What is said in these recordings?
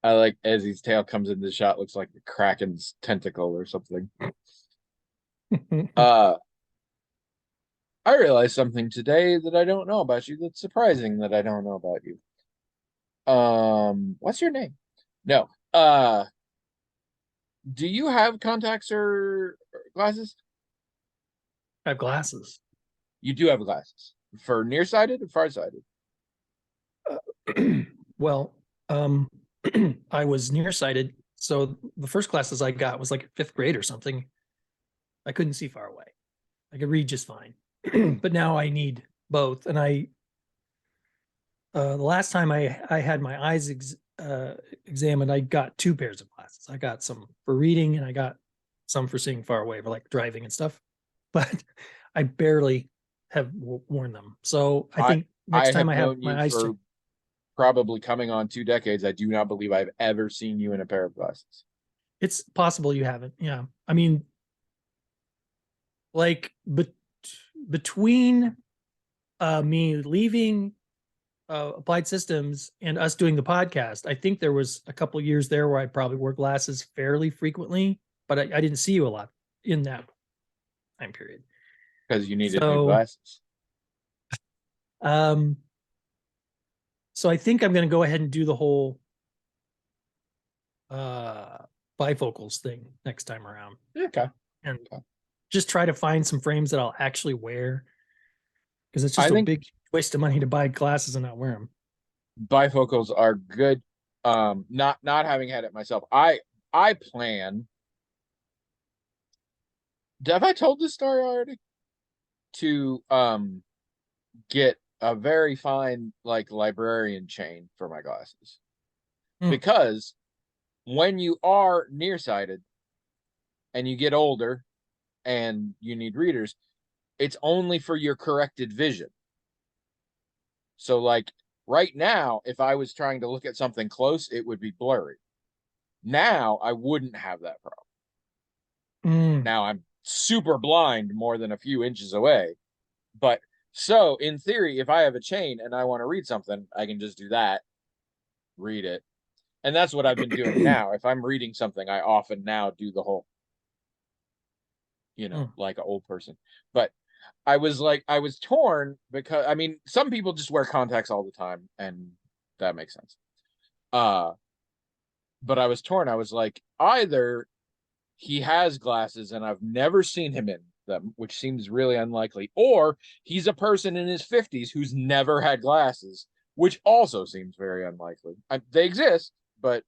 I like as his tail comes into the shot, looks like the Kraken's tentacle or something. Uh, I realized something today that I don't know about you. That's surprising that I don't know about you. What's your name? No. Do you have contacts or glasses? I have glasses. You do have glasses for nearsighted or farsighted. Well, um, I was nearsighted, so the first classes I got was like fifth grade or something. I couldn't see far away. I could read just fine, but now I need both. And the last time I had my eyes examined, I got two pairs of glasses. I got some for reading, and I got some for seeing far away, for like driving and stuff. But I barely have worn them. So I I think next I time have I have known you my eyes for checked, probably coming on 2 decades. I do not believe I've ever seen you in a pair of glasses. it's possible you haven't. Yeah, I mean, like, but between me leaving Applied Systems and us doing the podcast, I think there was a couple of years there where I probably wore glasses fairly frequently, but I didn't see you a lot in that time period. Because you needed new So, glasses. um, so I think I'm going to go ahead and do the whole uh bifocals thing next time around, Okay. and Okay. just try to find some frames that I'll actually wear, because it's I just a think big waste of money to buy glasses and not wear them. bifocals are good. Not having had it myself. I plan. Have I told this story already? To get a very fine like librarian chain for my glasses. Hmm. Because when you are nearsighted and you get older and you need readers, it's only for your corrected vision. So like right now, if I was trying to look at something close, it would be blurry. Now I wouldn't have that problem. Mm. Now I'm super blind more than a few inches away. But so in theory, if I have a chain and I want to read something, I can just do that, read it. And that's what I've been doing now. If I'm reading something, I often now do the whole, Hmm. like an old person. But I was torn because I mean, some people just wear contacts all the time, and that makes sense. Uh, but I was torn. I was like, either he has glasses and I've never seen him in them, which seems really unlikely, or he's a person in his 50s who's never had glasses, which also seems very unlikely. They exist, but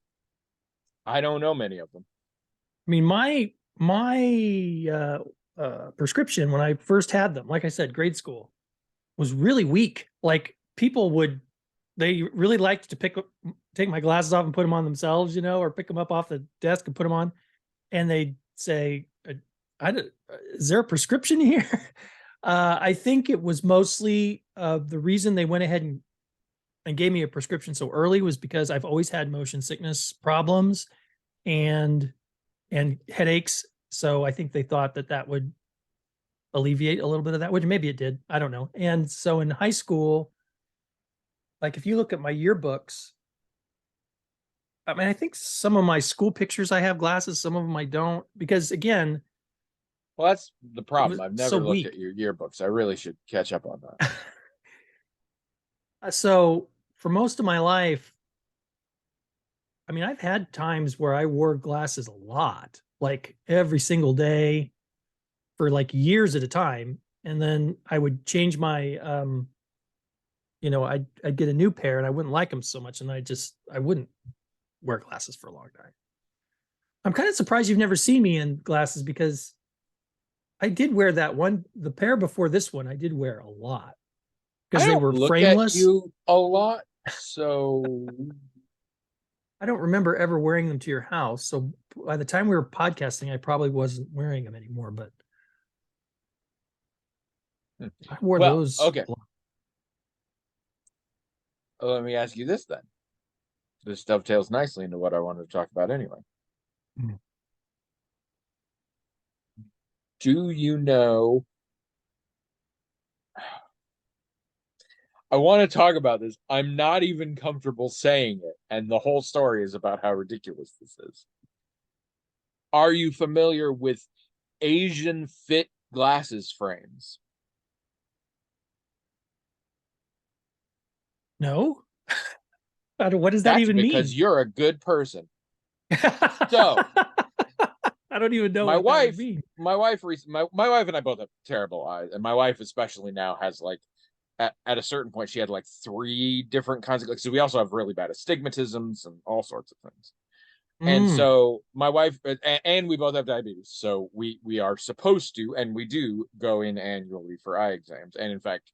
I don't know many of them. I mean, my prescription when I first had them, like I said, grade school, was really weak. Like people would, they really liked to take my glasses off and put them on themselves, or pick them up off the desk and put them on, and they'd say, "Is there a prescription here?" I think it was mostly the reason they went ahead and gave me a prescription so early was because I've always had motion sickness problems and headaches. So I think they thought that that would alleviate a little bit of that, which maybe it did. I don't know. And so in high school, like if you look at my yearbooks, I mean, I think some of my school pictures I have glasses, some of them I don't, because again, Well, that's the it problem. was I've so never looked at weak. your yearbooks. I really should catch up on that. So for most of my life, I mean, I've had times where I wore glasses a lot, like every single day for like years at a time. And then I would change my I'd get a new pair and I wouldn't like them so much, and I wouldn't wear glasses for a long time. I'm kind of surprised you've never seen me in glasses, because I did wear the pair before this one I did wear a lot I because they don't were look at frameless. you a lot, so I don't remember ever wearing them to your house. So by the time we were podcasting, I probably wasn't wearing them anymore, but I wore well, those okay. a lot. Let me ask you this then. This dovetails nicely into what I wanted to talk about anyway. Mm. Do you know? I want to talk about this. I'm not even comfortable saying it and the whole story is about how ridiculous this is. Are you familiar with Asian fit glasses frames? No. What does that That's even because mean? you're a good person. So I don't even know my what that would wife, mean. my wife, my wife and I both have terrible eyes, and my wife especially now has like at a certain point she had like 3 different kinds of, like, so we also have really bad astigmatisms and all sorts of things. And Mm. so my wife and we both have diabetes, so we are supposed to, and we do go in annually for eye exams, and in fact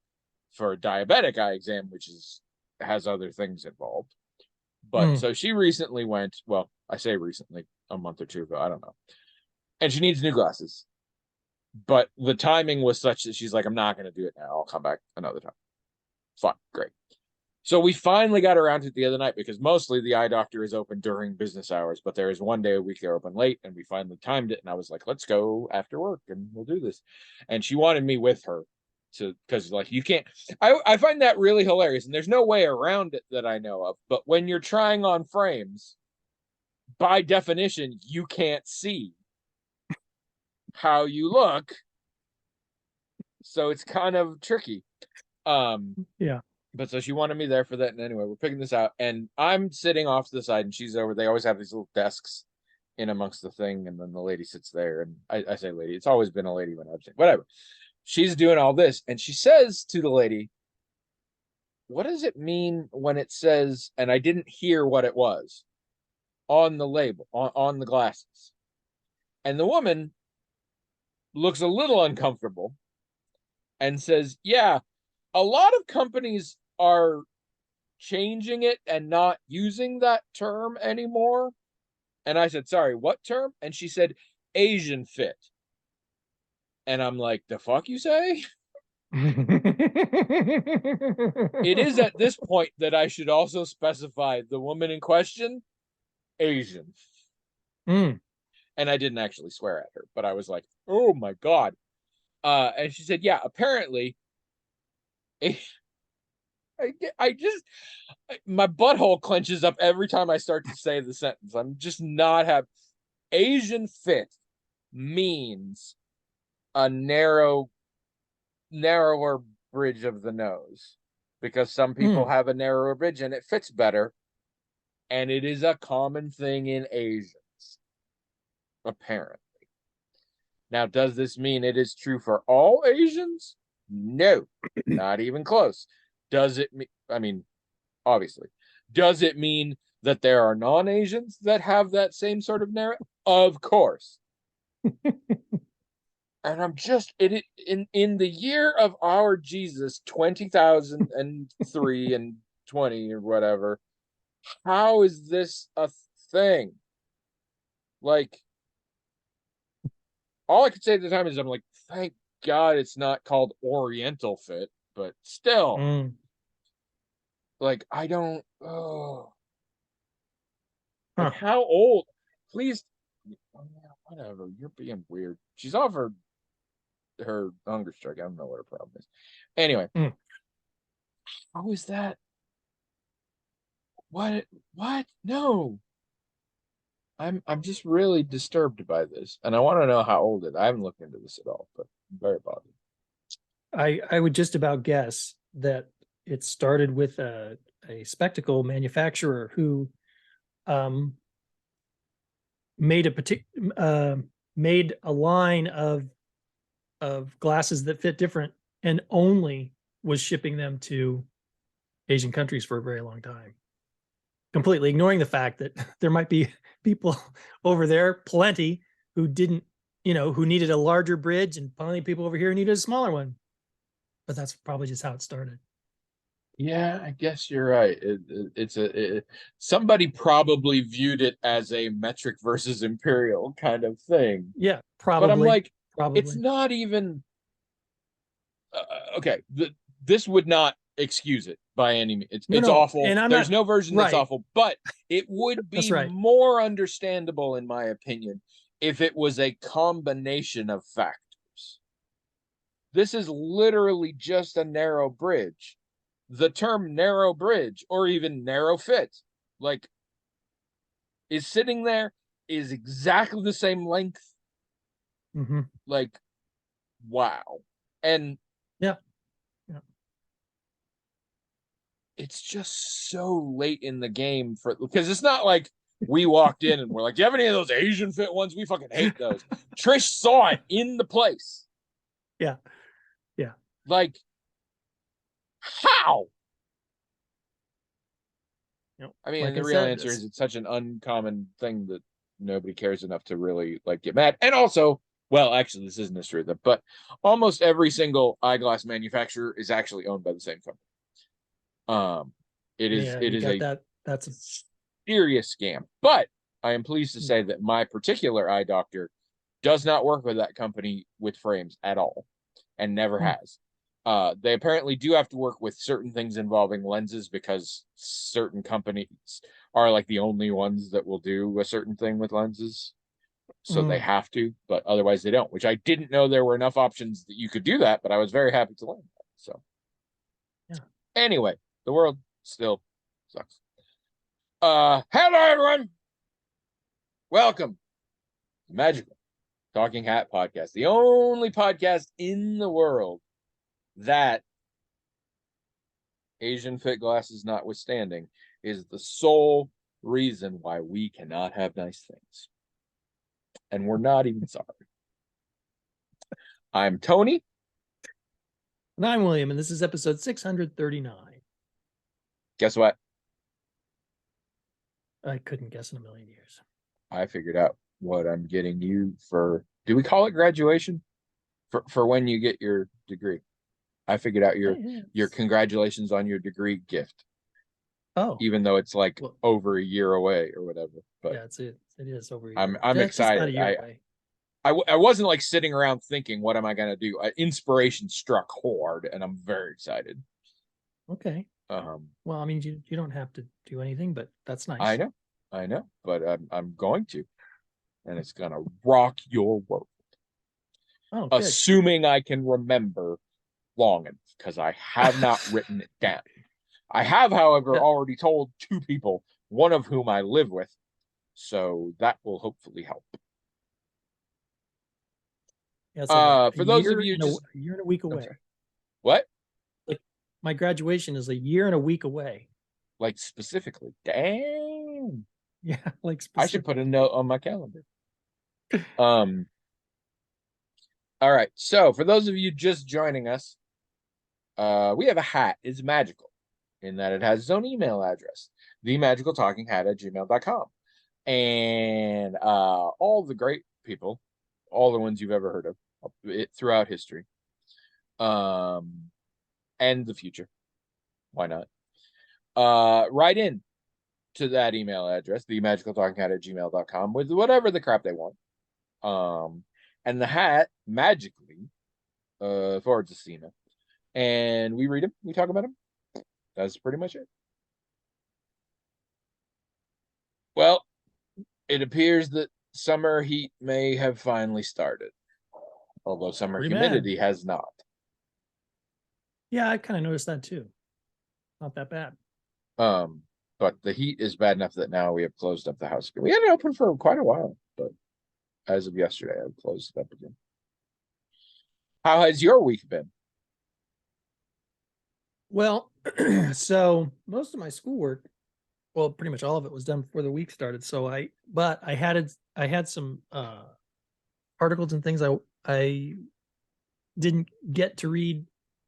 for a diabetic eye exam, which is has other things involved. But Mm. so she recently went, well, I say recently, a month or two ago, I don't know, and she needs new glasses. But the timing was such that she's like, I'm not going to do it now. I'll come back another time. Fine, great. So we finally got around to it the other night, because mostly the eye doctor is open during business hours, but there is one day a week they're open late, and we finally timed it. And I was like, let's go after work and we'll do this. And she wanted me with her to, because like you can't, I find that really hilarious. And there's no way around it that I know of. But when you're trying on frames, by definition, you can't see how you look. So it's kind of tricky. Um, Yeah. But so she wanted me there for that. And anyway, we're picking this out, and I'm sitting off to the side, and she's over. They always have these little desks in amongst the thing, and then the lady sits there. And I say lady, it's always been a lady when I've seen, whatever. She's doing all this, and she says to the lady, what does it mean when it says, and I didn't hear what it was on the label, on the glasses. And the woman looks a little uncomfortable and says, yeah, a lot of companies are changing it and not using that term anymore. And I said, sorry, what term? And she said, Asian fit. And I'm like, the fuck you say? It is at this point that I should also specify the woman in question, Asian. Mm. And I didn't actually swear at her, but I was like, oh my God. And she said, yeah, apparently, I just, my butthole clenches up every time I start to say the sentence. I'm just not happy. Asian fit means a narrower bridge of the nose, because some people Mm. have a narrower bridge and it fits better, and it is a common thing in Asians, apparently. Now, does this mean it is true for all Asians? No, not even close. Does it mean, I mean, obviously, does it mean that there are non-Asians that have that same sort of narrow? Of course. And I'm just in the year of our Jesus 20,003 and 20 or whatever. How is this a thing? Like, all I could say at the time is I'm like, thank God it's not called Oriental fit, but still, Mm. like, I don't. Oh, like, Huh. how old? Please, whatever. You're being weird. She's off her hunger strike. I don't know what her problem is. Anyway, Mm. how is that? What? What? No. I'm just really disturbed by this, and I want to know how old it. I haven't looked into this at all, but I'm very bothered. I would just about guess that it started with a spectacle manufacturer who um, made made a line of glasses that fit different, and only was shipping them to Asian countries for a very long time, completely ignoring the fact that there might be people over there, plenty, who didn't, who needed a larger bridge, and plenty of people over here who needed a smaller one. But that's probably just how it started. Yeah, I guess you're right. Somebody probably viewed it as a metric versus imperial kind of thing, Yeah, but I'm probably, like, it's probably. not even okay. This would not excuse it by any means. No, It's no, awful. and I'm There's not no version that's right. awful, but it would That's be right. more understandable, in my opinion, if it was a combination of factors. This is literally just a narrow bridge. The term narrow bridge, or even narrow fit, like is sitting there, is exactly the same length. Mm-hmm. Like, wow. And Yeah. Yeah. it's just so late in the game because it's not like we walked in and we're like, do you have any of those Asian fit ones? We fucking hate those. Trish saw it in the place. Yeah. Yeah. Like, how? I mean, Like the I real said, answer is it's such an uncommon thing that nobody cares enough to really like get mad. And also, well, actually, this isn't true, but almost every single eyeglass manufacturer is actually owned by the same company. It is yeah, it you is got a that. That's a, serious scam. But I am pleased to say that my particular eye doctor does not work with that company with frames at all, and never has. They apparently do have to work with certain things involving lenses because certain companies are like the only ones that will do a certain thing with lenses. So they have to, but otherwise they don't, which I didn't know there were enough options that you could do that, but I was very happy to learn that. So yeah. anyway, the world still sucks. Hello everyone. Welcome to Magical Talking Hat Podcast, the only podcast in the world that, Asian fit glasses notwithstanding, is the sole reason why we cannot have nice things. And we're not even sorry. I'm Tony. And I'm William, and this is episode 639. Guess what? I couldn't guess in a million years. I figured out what I'm getting you for. Do we call it graduation? For when you get your degree. I figured out your congratulations on your degree gift. Oh, even though it's like well, over a year away or whatever. But yeah, it is over a year. I'm Just excited. about a year away. I wasn't like sitting around thinking, what am I gonna do? Inspiration struck hard, and I'm very excited. Okay. Well, I mean, you don't have to do anything, but that's nice. I know, but I'm going to, and it's gonna rock your world. Oh, good. Assuming I can remember long enough, because I have not written it down. I have, however, already told 2 people, one of whom I live with, so that will hopefully help. Yeah, it's like for those of you, just a year and a week away. What? Like my graduation is a year and a week away. Like specifically, dang. Yeah, like I should put a note on my calendar. All right. So for those of you just joining us, we have a hat. It's magical in that it has its own email address, themagicaltalkinghat@gmail.com. And all the great people, all the ones you've ever heard of throughout history, and the future. Why not? Write in to that email address, themagicaltalkinghat@gmail.com, with whatever the crap they want. And the hat magically forwards to Cena. And we read them, we talk about them. That's pretty much it. Well, it appears that summer heat may have finally started, although summer humidity has not. Yeah, I kind of noticed that too. Not that bad. But the heat is bad enough that now we have closed up the house again. We had it open for quite a while, but as of yesterday, I've closed it up again. How has your week been? Well, so most of my schoolwork, well, pretty much all of it was done before the week started. So I had some articles and things I didn't get to read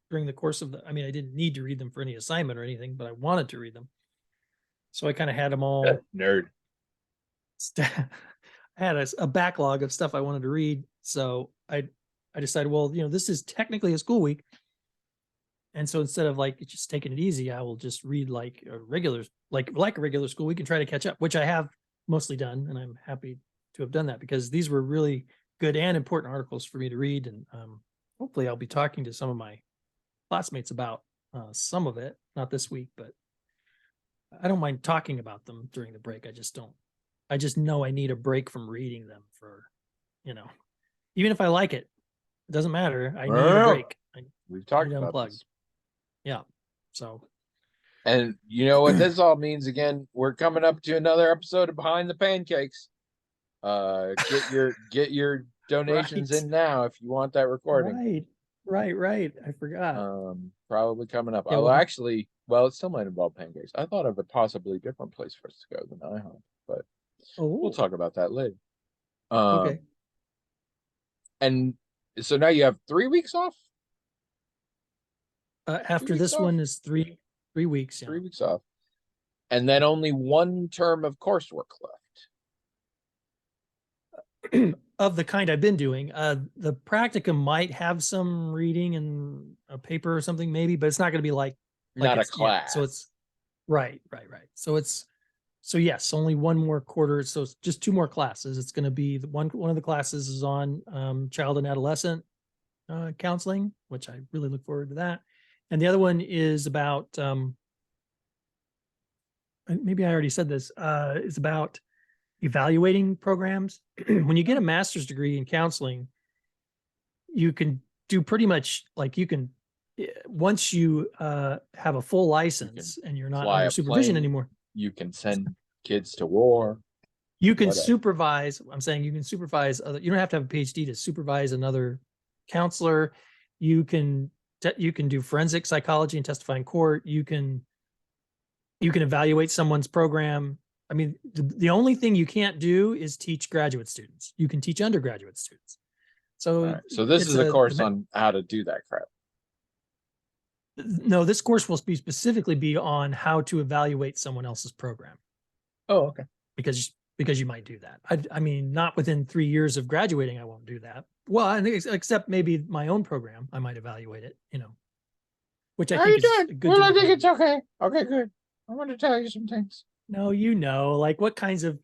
during the course of I didn't need to read them for any assignment or anything, but I wanted to read them. So I kind of had them all. Nerd. I had a backlog of stuff I wanted to read. So I decided, well, this is technically a school week. And so instead of like just taking it easy, I will just read like a regular school week and try to catch up, which I have mostly done. And I'm happy to have done that because these were really good and important articles for me to read. And hopefully I'll be talking to some of my classmates about some of it, not this week, but I don't mind talking about them during the break. I just know I need a break from reading them for, even if I like it, it doesn't matter. I need a break. We've talked about this. Yeah. So And you know what this all means again? We're coming up to another episode of Behind the Pancakes. Get your donations Right. in now if you want that recording. Right. Right. I forgot. Probably coming up. Yeah, Although well, actually, well, it still might involve pancakes. I thought of a possibly different place for us to go than IHOP, but we'll oh, talk about that later. Um, okay. and so now you have 3 weeks off, two After weeks this off, one is 3 weeks, 3 weeks off, and then only one term of coursework left. yeah. Of the kind I've been doing. The practicum might have some reading and a paper or something, maybe, but it's not going to be like Not a it's yeah. So class. it's right. So yes, only one more quarter. So it's just two more classes. It's going to be one of the classes is on child and adolescent counseling, which I really look forward to that. And the other one is about maybe I already said this. It's about evaluating programs. When you get a master's degree in counseling, you can do pretty much like you can once you have a full license and you're not Fly under a supervision plane. anymore, You can send kids to war. you can Whatever. supervise. I'm saying you can supervise other. You don't have to have a PhD to supervise another counselor. You can do forensic psychology and testify in court. You can evaluate someone's program. I mean, the only thing you can't do is teach graduate students. You can teach undergraduate students. So, All right. So this it's is a course on how to do that crap. no, this course will specifically be on how to evaluate someone else's program. Oh, okay. Because you might do that. I mean, not within 3 years of graduating, I won't do that. Well, I think except maybe my own program, I might evaluate it, which I How are think you is doing? good Well, to I think know. it's okay. Okay, good. I want to tell you some things. No, like what kinds of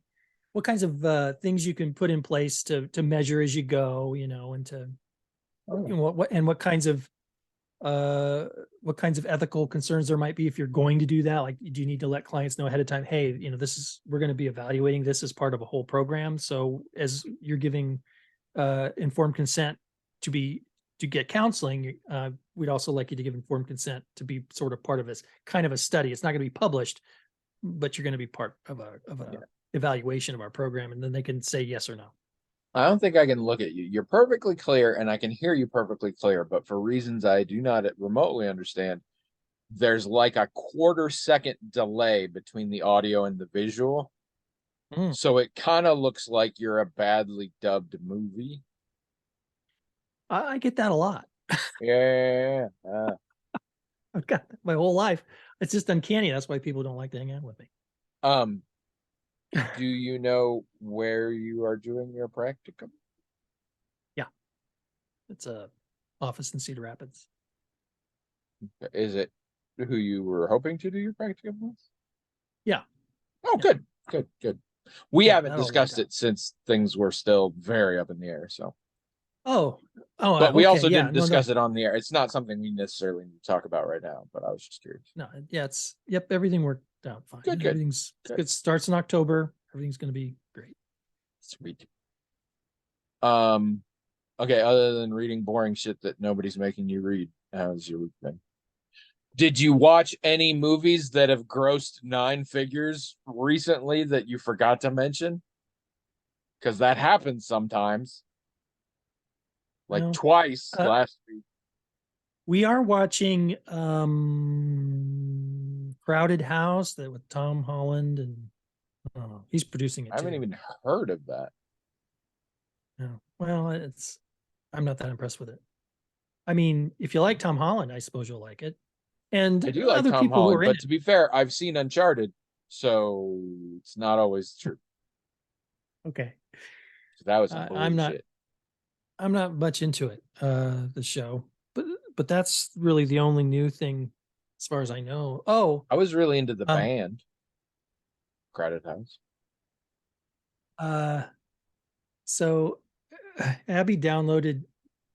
things you can put in place to measure as you go, and to what kinds of ethical concerns there might be if you're going to do that. Like, do you need to let clients know ahead of time, hey, we're going to be evaluating this as part of a whole program. So as you're giving informed consent to get counseling, we'd also like you to give informed consent to be sort of part of this kind of a study. It's not going to be published, but you're going to be part of a evaluation of our program, and then they can say yes or no. I don't think I can look at you. You're perfectly clear and I can hear you perfectly clear, but for reasons I do not remotely understand, there's like a quarter-second delay between the audio and the visual. Mm. So it kind of looks like you're a badly dubbed movie. I get that a lot. Yeah. I've got that my whole life. It's just uncanny. That's why people don't like to hang out with me. Do you know where you are doing your practicum? Yeah, it's a office in Cedar Rapids. Is it who you were hoping to do your practicum with? Yeah. Oh, Yeah. good. We Yeah, haven't discussed it since things were still very up in the air. So, oh, but we okay, also yeah, didn't discuss it on the air. It's not something we necessarily need to talk about right now, but I was just curious. No, yeah, everything worked out fine. Good. Everything's good. Starts in October. Everything's going to be great. Sweet. Okay, other than reading boring shit that nobody's making you read, how's your week been? Did you watch any movies that have grossed 9 figures recently that you forgot to mention? Because that happens sometimes. Like twice last week. We are watching Crowded House with Tom Holland, and he's producing it. I haven't even heard of that. No. Well, I'm not that impressed with it. I mean, if you like Tom Holland, I suppose you'll like it. And I do like other Tom people Holland, who are in but to be fair, I've seen Uncharted, so it's not always true. Okay. That was some bullshit. I'm not much into it, the show, but that's really the only new thing as far as I know. Oh, I was really into the band Crowded House. So Abby downloaded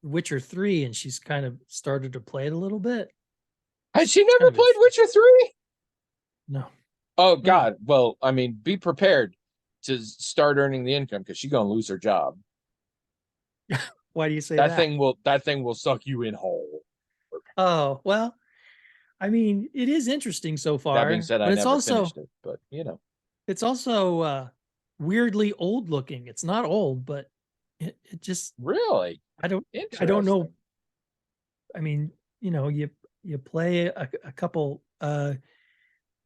Witcher 3 and she's kind of started to play it a little bit. Has she never played Witcher 3? No. Oh God. Well, I mean, be prepared to start earning the income because she's gonna lose her job. Why do you say that? That thing will suck you in whole. Oh, well, I mean, it is interesting so That being far, said, I but it's never also finished it, but you know. weirdly old looking. It's not old, but it just Really I don't I don't know. interesting. I mean, you play a couple uh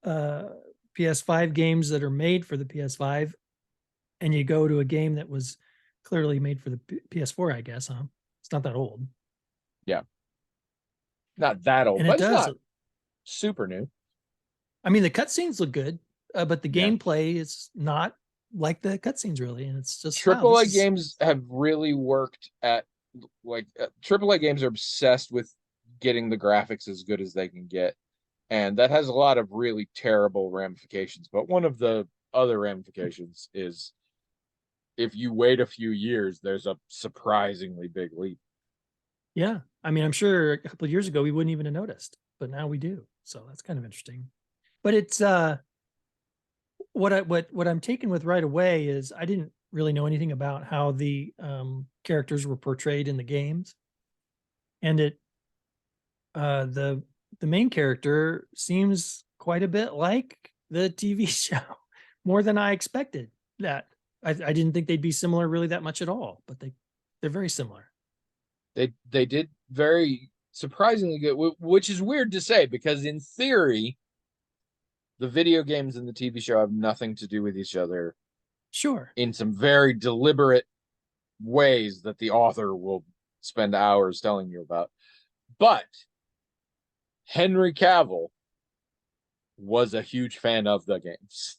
PS5 games that are made for the PS5, and you go to a game that was clearly made for the PS4, I guess, huh? It's not that old. Yeah, not that old, And it but it's does. not super new. I mean, the cutscenes look good, but the Yeah. gameplay is not like the cutscenes really, and it's just wow, AAA this is games have really worked at AAA games are obsessed with getting the graphics as good as they can get, and that has a lot of really terrible ramifications. But one of the other ramifications is if you wait a few years, there's a surprisingly big leap. yeah. I mean, I'm sure a couple of years ago we wouldn't even have noticed, but now we do. So that's kind of interesting. But it's what I'm taken with right away is I didn't really know anything about how the characters were portrayed in the games, and the main character seems quite a bit like the TV show, more than I expected. That I didn't think they'd be similar really that much at all, but they're very similar. They did very surprisingly good, which is weird to say because in theory, the video games and the TV show have nothing to do with each other Sure. in some very deliberate ways that the author will spend hours telling you about. But Henry Cavill was a huge fan of the games.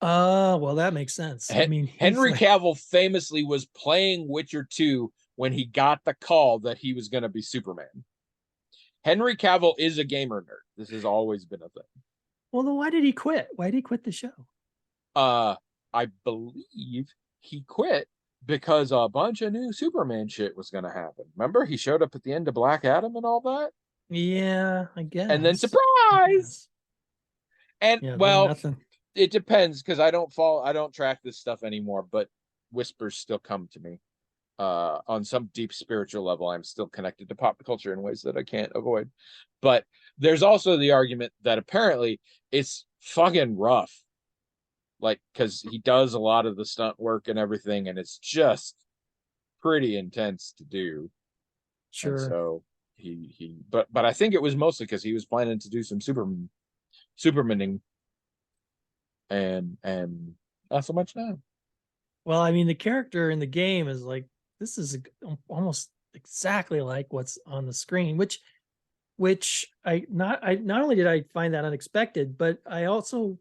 Well, that makes sense. I mean, he's Henry like, Cavill famously was playing Witcher 2 when he got the call that he was going to be Superman. Henry Cavill is a gamer nerd. This has always been a thing. well, then why did he quit? Why did he quit the show? Uh, I believe he quit because a bunch of new Superman shit was going to happen. Remember, he showed up at the end of Black Adam and all that, Yeah, I and then guess. I surprise. guess. And Yeah, then well, nothing. it depends because I don't track this stuff anymore, but whispers still come to me. On some deep spiritual level, I'm still connected to pop culture in ways that I can't avoid. But there's also the argument that apparently it's fucking rough. Like, because he does a lot of the stunt work and everything, and it's just pretty intense to do. And Sure. so but I think it was mostly because he was planning to do some Supermaning and not so much now. Well, I mean, the character in the game is like this is almost exactly like what's on the screen, which I not only did I find that unexpected, but I also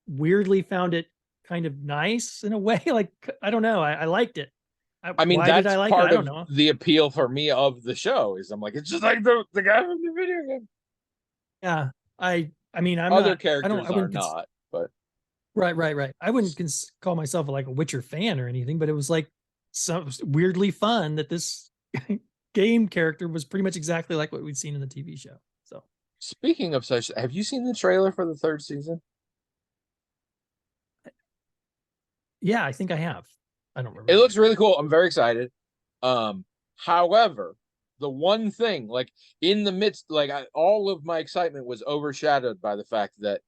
weirdly found it kind of nice in a way. Like I don't know, I liked it. I mean, Why did I that's like it? I part don't of know. the appeal for me of the show is I'm like, it's just like the guy from the video game. Yeah, I mean, Other I don't, I characters are wouldn't, not, but right. I wouldn't call myself like a Witcher fan or anything, but it was like so weirdly fun that this game character was pretty much exactly like what we'd seen in the TV show. So speaking of such, have you seen the trailer for the third season? yeah, I think I have. I don't It remember. looks really cool. I'm very excited. However, the one thing, like in the midst, all of my excitement was overshadowed by the fact that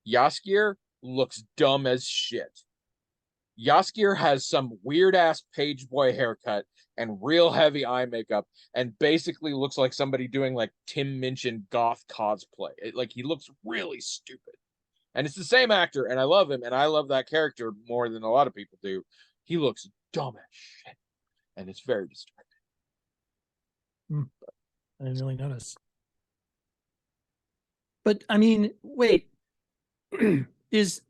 Jaskier looks dumb as shit. Jaskier has some weird ass page boy haircut and real heavy eye makeup, and basically looks like somebody doing like Tim Minchin goth cosplay. Like he looks really stupid. And it's the same actor, and I love him, and I love that character more than a lot of people do. He looks dumb as shit, and it's very distracting. Hmm, I didn't really notice. But I mean, wait, is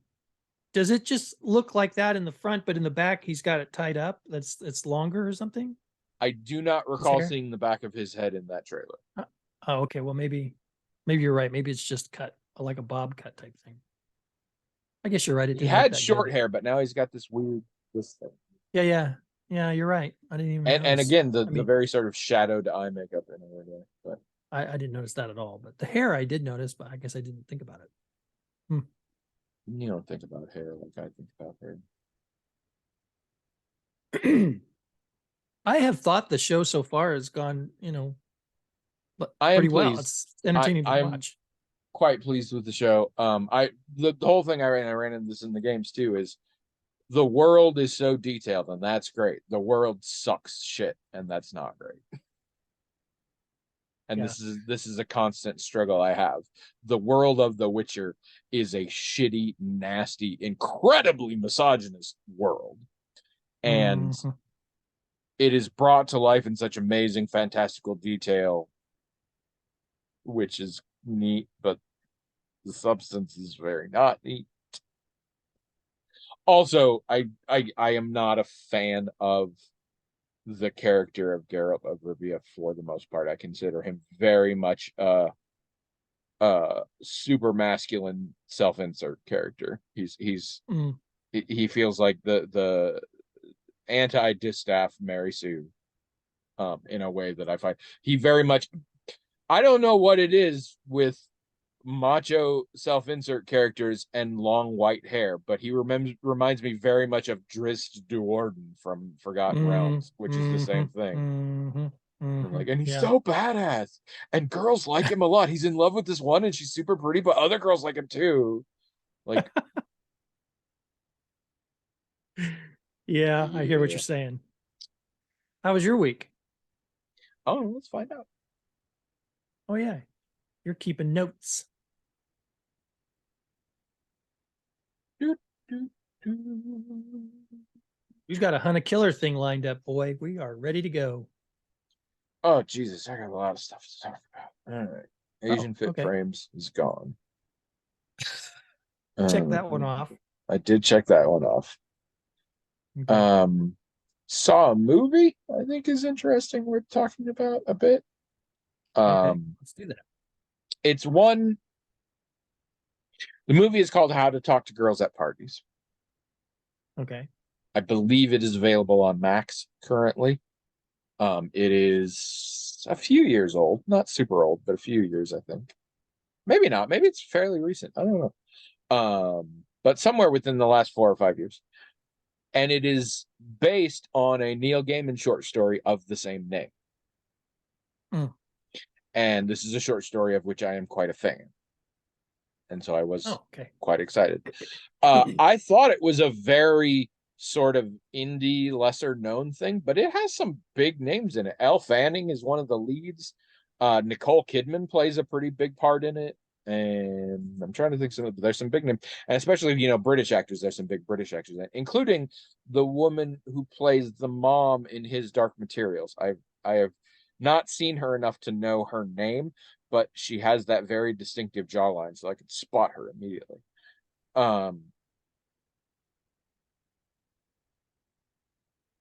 does it just look like that in the front, but in the back he's got it tied up? That's longer or something? I do not His recall hair? seeing the back of his head in that trailer. Oh, okay. Well, maybe you're right. Maybe it's just cut like a bob cut type thing. I guess you're right. It He didn't look had that short good. hair, but now he's got this thing. Yeah. You're right. I didn't even And notice. again, the I the mean, very sort of shadowed eye makeup in a weird way. But I didn't notice that at all. But the hair I did notice, but I guess I didn't think about it. you don't think about hair like I think about hair. I have thought the show so far has gone, I am pretty well. pleased. It's entertaining to I'm watch. quite pleased with the show. The whole thing I ran into this in the games too is the world is so detailed, and that's great. The world sucks shit, and that's not great. And Yeah. this is a constant struggle I have. The world of The Witcher is a shitty, nasty, incredibly misogynist world. And Mhm. it is brought to life in such amazing, fantastical detail, which is neat, but the substance is very not neat. Also, I am not a fan of the character of Geralt of Rivia for the most part. I consider him very much super masculine self-insert character. Mm. He feels like the anti-Distaff Mary Sue in a way that I find he very much. I don't know what it is with macho self-insert characters and long white hair, but he reminds me very much of Drizzt Do'Urden from Forgotten Mm. Realms, which is the same Mhm. thing. Mhm. And Mhm. like, and he's Yeah. so badass, and girls like him a lot. He's in love with this one, and she's super pretty, but other girls like him too. Like, Yeah, I hear what yeah. you're saying. How was your week? Oh, let's find out. Oh yeah, you're keeping notes. Do, do, do. We've got a Hunt a Killer thing lined up, boy. We are ready to go. Oh Jesus, I got a lot of stuff to talk about. All right, Oh, Asian Fit okay. Frames is gone. Check Uh, that one off. I did check that one off. Okay. Um, saw a movie I think is interesting. We're talking about a bit. Okay. Um, Let's do that. it's one. The movie is called How to Talk to Girls at Parties. Okay. I believe it is available on Max currently. It is a few years old, not super old, but a few years, I think. Maybe not. Maybe it's fairly recent. I don't know. But somewhere within the last 4 or 5 years. And it is based on a Neil Gaiman short story of the same name. Mm. And this is a short story of which I am quite a fan. And so I was Oh, okay. quite excited. I thought it was a very sort of indie, lesser known thing, but it has some big names in it. Elle Fanning is one of the leads. Nicole Kidman plays a pretty big part in it. And I'm trying to think there's some big names, and especially British actors. There's some big British actors, including the woman who plays the mom in His Dark Materials. I have not seen her enough to know her name, but she has that very distinctive jawline, so I could spot her immediately.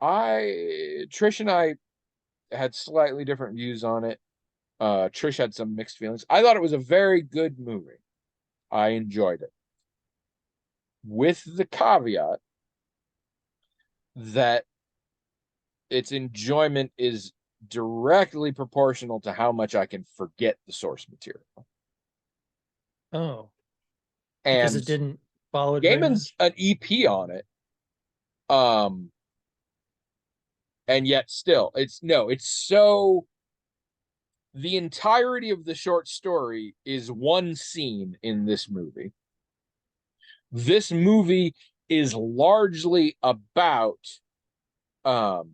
Trish and I had slightly different views on it. Trish had some mixed feelings. I thought it was a very good movie. I enjoyed it, with the caveat that its enjoyment is directly proportional to how much I can forget the source material. Oh, because And it didn't follow it very Gaiman's much. an EP on it. Um, and yet still, it's so the entirety of the short story is one scene in this movie. This movie is largely about um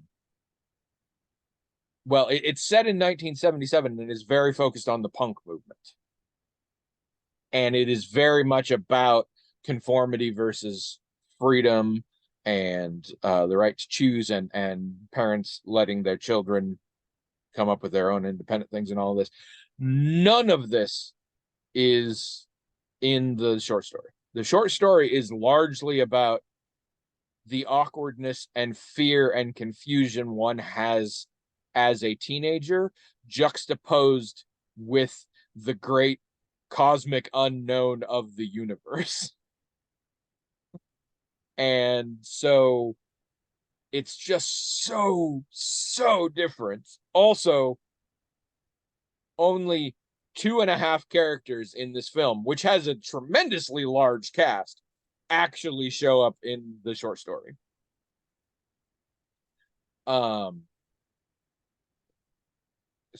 it's set in 1977 and is very focused on the punk movement. And it is very much about conformity versus freedom, and the right to choose, and parents letting their children come up with their own independent things and all of this. None of this is in the short story. The short story is largely about the awkwardness and fear and confusion one has as a teenager, juxtaposed with the great cosmic unknown of the universe. And so it's just so different. Also, only 2.5 characters in this film, which has a tremendously large cast, actually show up in the short story. Um,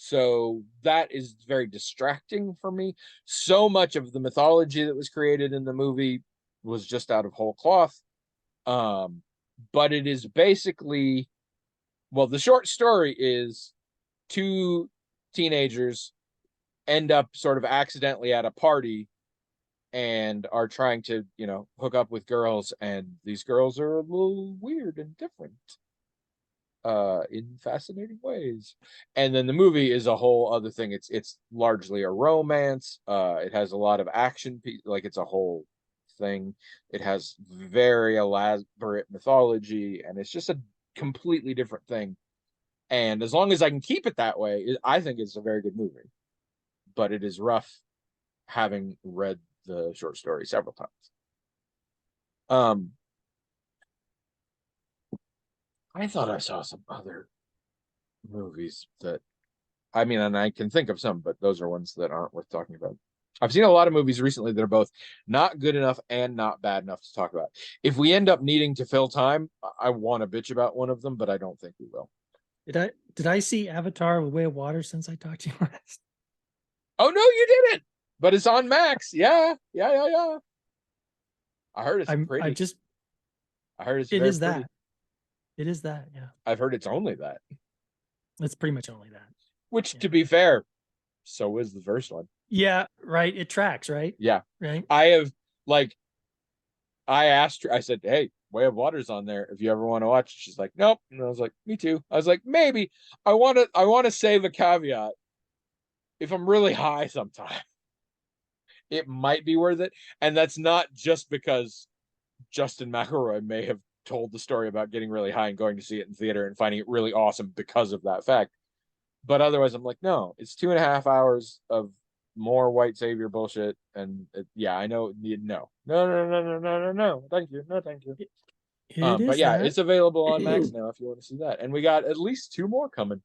So that is very distracting for me. So much of the mythology that was created in the movie was just out of whole cloth. Um, but it is basically, well, the short story is two teenagers end up sort of accidentally at a party and are trying to, hook up with girls, and these girls are a little weird and different in fascinating ways. And then the movie is a whole other thing. It's largely a romance. It has a lot of action, like it's a whole thing. It has very elaborate mythology, and it's just a completely different thing. And as long as I can keep it that way, I think it's a very good movie. But it is rough having read the short story several times. I thought I saw some other movies that, I mean, and I can think of some, but those are ones that aren't worth talking about. I've seen a lot of movies recently that are both not good enough and not bad enough to talk about. If we end up needing to fill time, I want to bitch about one of them, but I don't think we will. Did I see Avatar: The Way of Water since I talked to you last? Oh no, you didn't. But it's on Max. Yeah. I heard it's pretty. I heard it's it very is pretty. that. It is that, yeah. I've heard it's only that. It's pretty much only that. Which, Yeah. to be fair, so is the first one. Yeah, right. It tracks, right? Yeah. Right. I asked her, I said, hey, Way of Water's on there. If you ever want to watch it. She's like, nope. And I was like, me too. I was like, maybe. I want to save a caveat. If I'm really high sometime, it might be worth it. And that's not just because Justin McElroy may have told the story about getting really high and going to see it in theater and finding it really awesome because of that fact. But otherwise, I'm like, no, it's 2.5 hours of more white savior bullshit. And yeah, I know. No. Thank you. No, thank you. But yeah, it's available on Max now if you want to see that. And we got at least 2 more coming.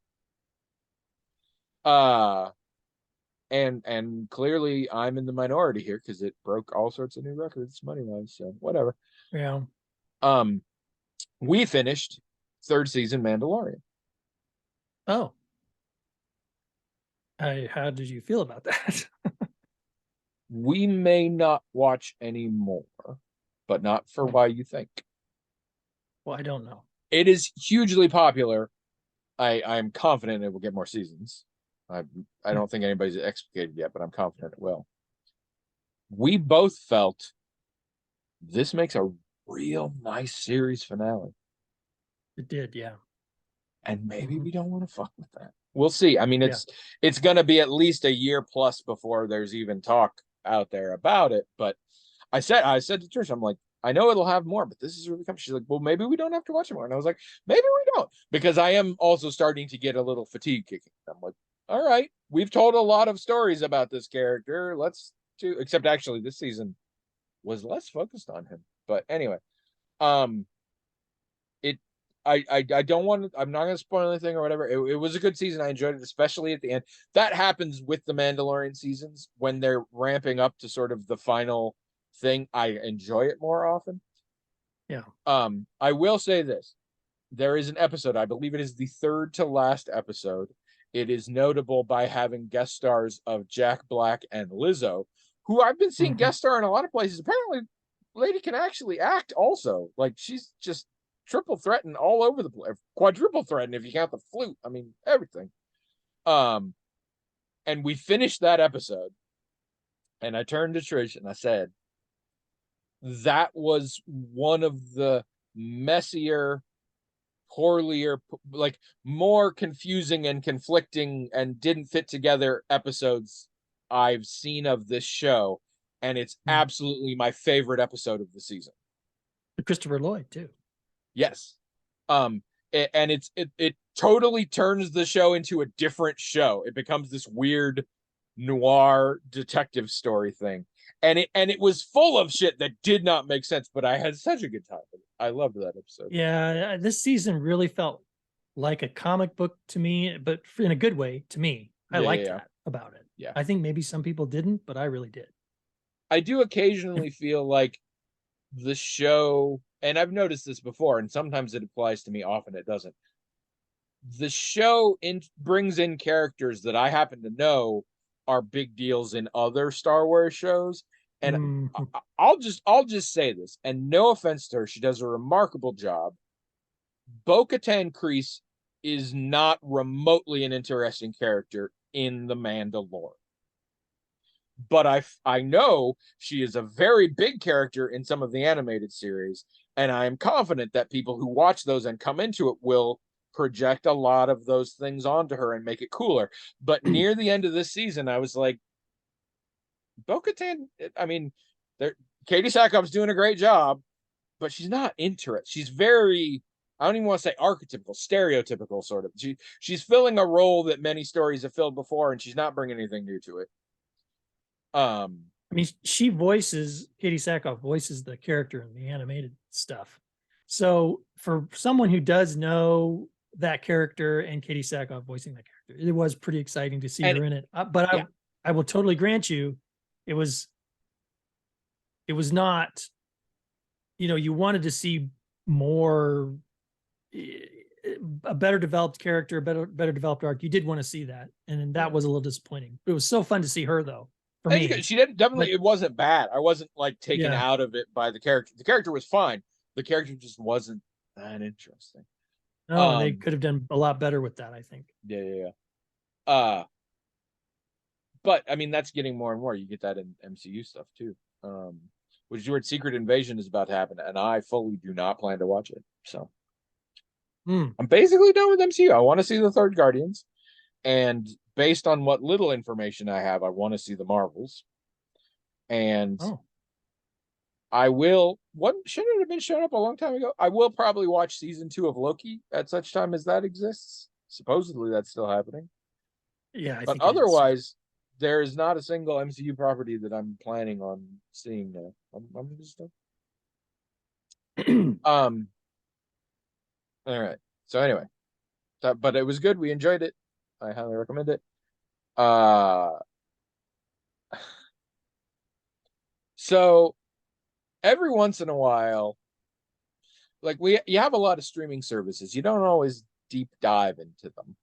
And clearly I'm in the minority here because it broke all sorts of new records money wise. So whatever. Yeah. We finished 3rd season Mandalorian. Oh. How did you feel about that? We may not watch anymore, but not for why you think. Well, I don't know. It is hugely popular. I'm confident it will get more seasons. I don't think anybody's explicated yet, but I'm confident it will. We both felt this makes a real nice series finale. It did, yeah. And maybe we don't want to fuck with that. We'll see. I mean, it's going to be at least a year plus before there's even talk out there about it. But I said to Trish, I'm like, I know it'll have more, but this is really coming. She's like, well, maybe we don't have to watch it more. And I was like, maybe we don't, because I am also starting to get a little fatigue kicking. I'm like, all right, we've told a lot of stories about this character. Let's do, except actually this season was less focused on him. But anyway, I don't want to, I'm not going to spoil anything or whatever. It was a good season. I enjoyed it, especially at the end. That happens with the Mandalorian seasons when they're ramping up to sort of the final thing. I enjoy it more often. Yeah. I will say this. There is an episode, I believe it is the 3rd to last episode. It is notable by having guest stars of Jack Black and Lizzo, who I've been seeing guest star in a lot of places. Apparently, lady can actually act also. Like, she's just triple threatened all over the place, quadruple threatened if you count the flute. I mean, everything. And we finished that episode, and I turned to Trish and I said, that was one of the messier, poorlier, like more confusing and conflicting and didn't fit together episodes I've seen of this show. And it's absolutely my favorite episode of the season. Christopher Lloyd too. Yes. And it totally turns the show into a different show. It becomes this weird noir detective story thing. And it was full of shit that did not make sense, but I had such a good time with it. I loved that episode. Yeah, this season really felt like a comic book to me, but in a good way to me. I liked that about it. Yeah. I think maybe some people didn't, but I really did. I do occasionally feel like the show, and I've noticed this before, and sometimes it applies to me, often it doesn't. the show brings in characters that I happen to know are big deals in other Star Wars shows. And Mhm. I'll just say this, and no offense to her, she does a remarkable job. Bo-Katan Kryze is not remotely an interesting character in The Mandalorian. But I know she is a very big character in some of the animated series, and I am confident that people who watch those and come into it will project a lot of those things onto her and make it cooler. But near the end of this season, I was like, Bo-Katan, I mean, Katie Sackhoff's doing a great job, but she's not interested. She's very, I don't even want to say archetypical, stereotypical sort of. She's filling a role that many stories have filled before, and she's not bringing anything new to it. I mean, she voices Katie Sackhoff voices the character in the animated stuff. So for someone who does know that character and Katie Sackhoff voicing that character, it was pretty exciting to see and her in it. But yeah, I will totally grant you, it was not, you wanted to see more, a better developed character, better developed arc. You did want to see that, and that yeah. was a little disappointing. It was so fun to see her though, for me. She didn't But definitely. It wasn't bad. I wasn't like taken yeah, out of it by the character. The character was fine. The character just wasn't that interesting. no, they could have done a lot better with that, I think. Yeah. Uh, but I mean, that's getting more and more. You get that in MCU stuff too. Which is weird. Secret Invasion is about to happen, and I fully do not plan to watch it. So I'm basically done with MCU. I want to see the third Guardians, and based on what little information I have, I want to see the Marvels. And Oh, I will. What should it have been shown up a long time ago? I will probably watch season 2 of Loki at such time as that exists. Supposedly that's still happening. yeah, I But think it is. otherwise, there is not a single MCU property that I'm planning on seeing now. I'm just um. All right. So anyway, but it was good. We enjoyed it. I highly recommend it. Uh. So every once in a while, like you have a lot of streaming services. You don't always deep dive into them,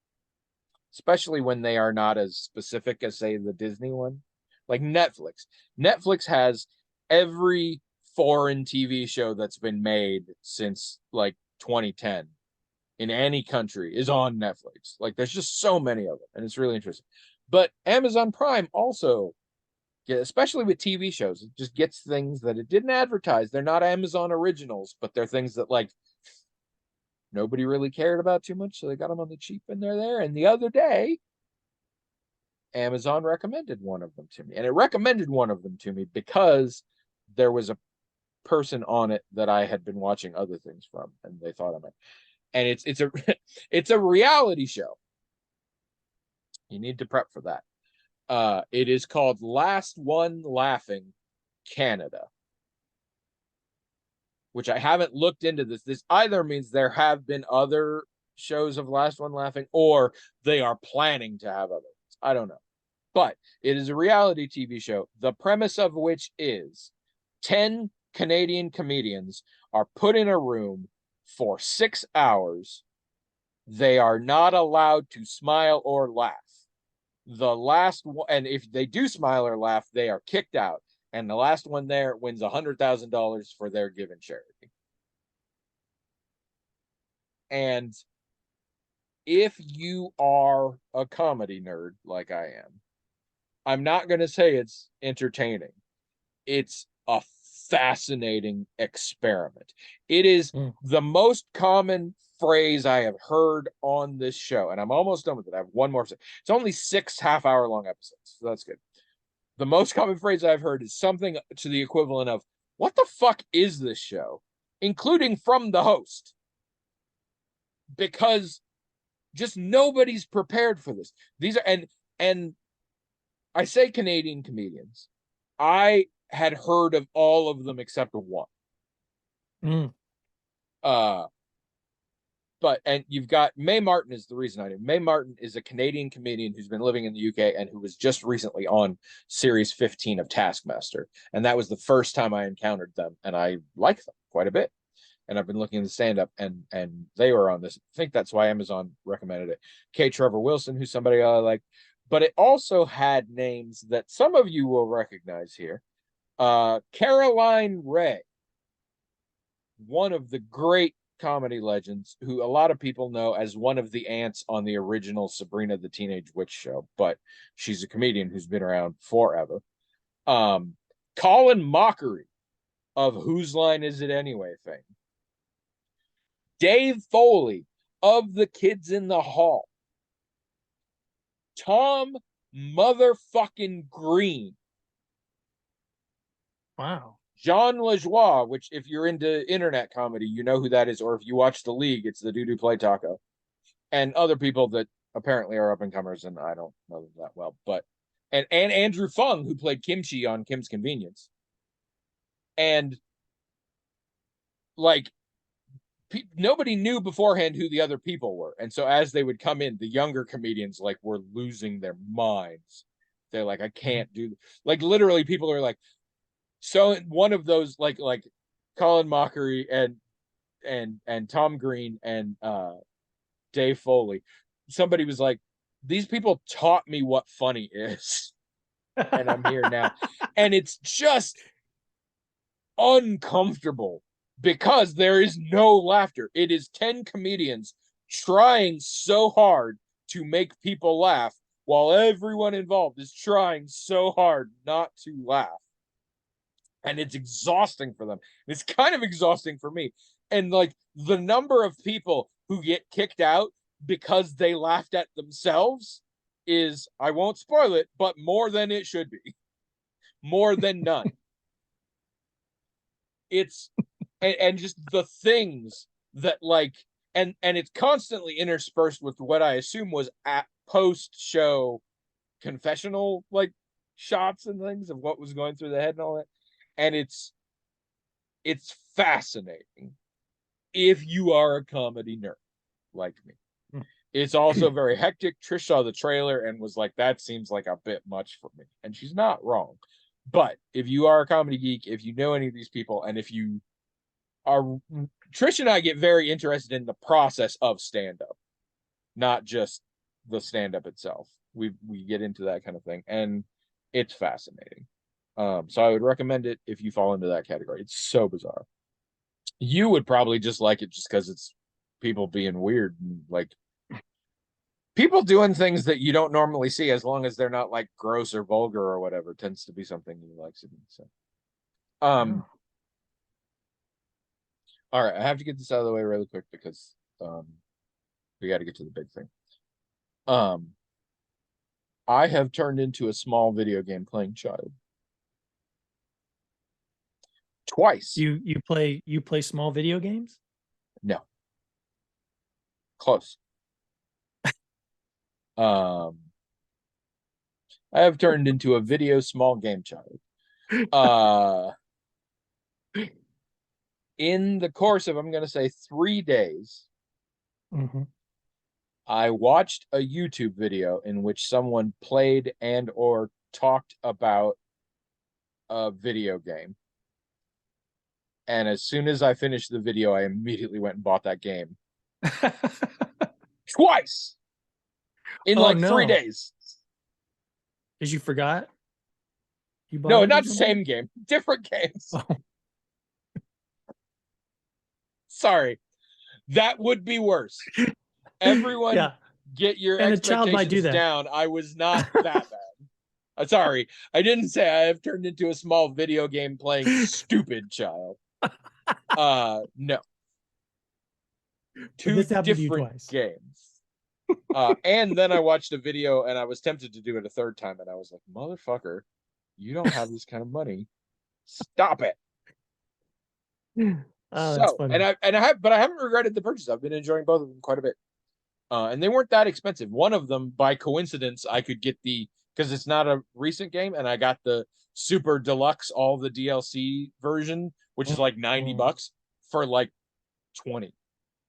especially when they are not as specific as, say, the Disney one. Like Netflix. Netflix has every foreign TV show that's been made since like 2010 in any country is on Netflix. Like there's just so many of them, and it's really interesting. But Amazon Prime also, especially with TV shows, it just gets things that it didn't advertise. They're not Amazon originals, but they're things that like nobody really cared about too much, so they got them on the cheap and they're there. And the other day, Amazon recommended one of them to me. And it recommended one of them to me because there was a person on it that I had been watching other things from, and they thought of it. And it's a it's a reality show. You need to prep for that. It is called Last One Laughing Canada, which I haven't looked into this. This either means there have been other shows of Last One Laughing, or they are planning to have others. I don't know. But it is a reality TV show, the premise of which is 10 Canadian comedians are put in a room for 6 hours. They are not allowed to smile or laugh. The last one, and if they do smile or laugh, they are kicked out. And the last one there wins $100,000 for their given charity. And if you are a comedy nerd like I am, I'm not going to say it's entertaining. It's a fascinating experiment. It is the most common phrase I have heard on this show, and I'm almost done with it. I have one more. It's only 6 half-hour long episodes, so that's good. The most common phrase I've heard is something to the equivalent of, "What the fuck is this show?" Including from the host. Because just nobody's prepared for this. These are and I say Canadian comedians. I had heard of all of them except one. But and you've got Mae Martin is the reason I knew. Mae Martin is a Canadian comedian who's been living in the UK and who was just recently on series 15 of Taskmaster. And that was the first time I encountered them, and I like them quite a bit. and I've been looking at the stand-up, and they were on this. I think that's why Amazon recommended it. K. Trevor Wilson, who's somebody I like, but it also had names that some of you will recognize here. Caroline Rhea, one of the great comedy legends, who a lot of people know as one of the aunts on the original Sabrina the Teenage Witch show, but she's a comedian who's been around forever. Colin Mockery of Whose Line Is It Anyway fame. Dave Foley of The Kids in the Hall. Tom motherfucking Green. Wow. Jean Lajoie, which if you're into internet comedy, you know who that is, or if you watch The League, it's the dude who played Taco. And other people that apparently are up and comers, and I don't know them that well, but and Andrew Fung, who played Kimchi on Kim's Convenience. And like nobody knew beforehand who the other people were. And so as they would come in, the younger comedians like were losing their minds. They're like, I can't do like literally people are like, so one of those like Colin Mockery and Tom Green and Dave Foley, somebody was like, these people taught me what funny is. And I'm here now. And it's just uncomfortable because there is no laughter. It is 10 comedians trying so hard to make people laugh while everyone involved is trying so hard not to laugh. And it's exhausting for them. It's kind of exhausting for me. And like the number of people who get kicked out because they laughed at themselves is, I won't spoil it, but more than it should be. More than none. It's and just the things that like and it's constantly interspersed with what I assume was at post-show confessional like shots and things of what was going through the head and all that. And it's fascinating if you are a comedy nerd like me. It's also very hectic. Trish saw the trailer and was like, that seems like a bit much for me. And she's not wrong. But if you are a comedy geek, if you know any of these people, and if you are, Trish and I get very interested in the process of stand-up, not just the stand-up itself. We get into that kind of thing, and it's fascinating. So I would recommend it if you fall into that category. It's so bizarre. You would probably just like it just because it's people being weird and like people doing things that you don't normally see, as long as they're not like gross or vulgar or whatever, tends to be something you like to do. So, all right, I have to get this out of the way really quick because we got to get to the big thing. I have turned into a small video game playing child. Twice. You play small video games? No. Close. I have turned into a video small game child. In the course of, I'm going to say 3 days, I watched a YouTube video in which someone played and or talked about a video game. And as soon as I finished the video, I immediately went and bought that game. Twice! In 3 days. Because you forgot? You bought no, not the same game. Different games. Oh. Sorry. That would be worse. Everyone get your and expectations a child might do that. down. I was not that bad. Sorry. I didn't say I have turned into a small video game playing stupid child. No. Two different games. And then I watched a video and I was tempted to do it a third time, and I was like, motherfucker, you don't have this kind of money. Stop it. Oh, that's funny. And I haven't regretted the purchase. I've been enjoying both of them quite a bit. And they weren't that expensive. One of them, by coincidence, I could get because it's not a recent game, and I got the super deluxe, all the DLC version, which is like $90 for like 20.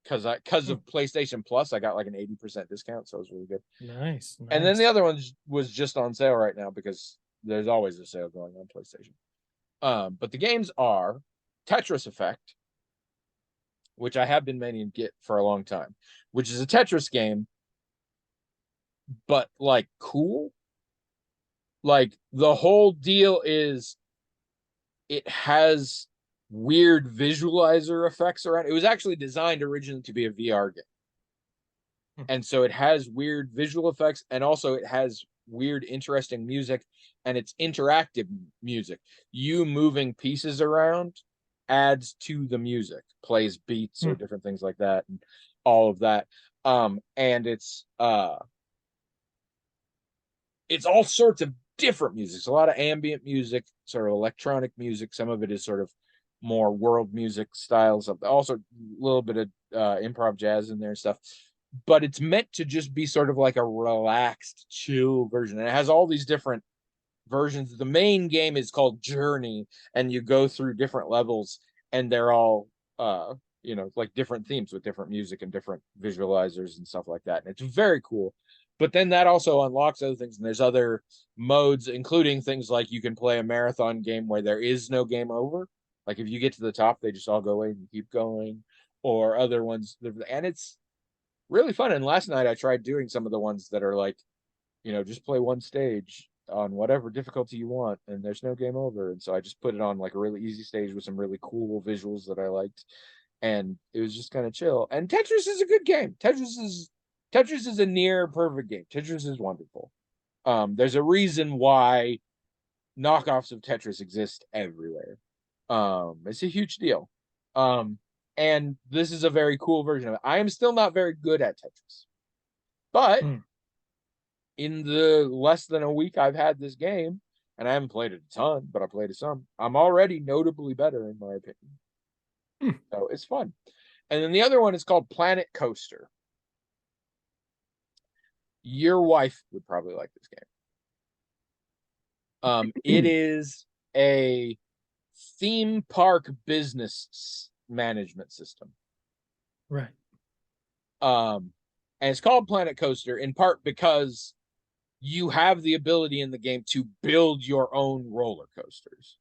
Because of PlayStation Plus, I got like an 80% discount, so it was really good. Nice. And then the other one was just on sale right now because there's always a sale going on PlayStation. But the games are Tetris Effect, which I have been meaning to get for a long time, which is a Tetris game, but like cool. Like the whole deal is it has weird visualizer effects around. It was actually designed originally to be a VR game. And so it has weird visual effects, and also it has weird, interesting music, and it's interactive music. You moving pieces around adds to the music, plays beats or different things like that, and all of that. And it's all sorts of different music. It's a lot of ambient music, sort of electronic music. Some of it is sort of more world music styles, of also a little bit of improv jazz in there and stuff. But it's meant to just be sort of like a relaxed, chill version. And it has all these different versions. The main game is called Journey, and you go through different levels, and they're all like different themes with different music and different visualizers and stuff like that. And it's very cool. But then that also unlocks other things, and there's other modes, including things like you can play a marathon game where there is no game over. Like if you get to the top, they just all go away and you keep going, or other ones. And it's really fun. And last night I tried doing some of the ones that are like, just play one stage on whatever difficulty you want, and there's no game over. And so I just put it on like a really easy stage with some really cool visuals that I liked, and it was just kind of chill. And Tetris is a good game. Tetris is a near perfect game. Tetris is wonderful. There's a reason why knockoffs of Tetris exist everywhere. It's a huge deal. And this is a very cool version of it. I am still not very good at Tetris, but in the less than a week I've had this game, and I haven't played it a ton, but I played it some, I'm already notably better in my opinion. So it's fun. And then the other one is called Planet Coaster. Your wife would probably like this game. It is a theme park business management system. Right. And it's called Planet Coaster in part because you have the ability in the game to build your own roller coasters.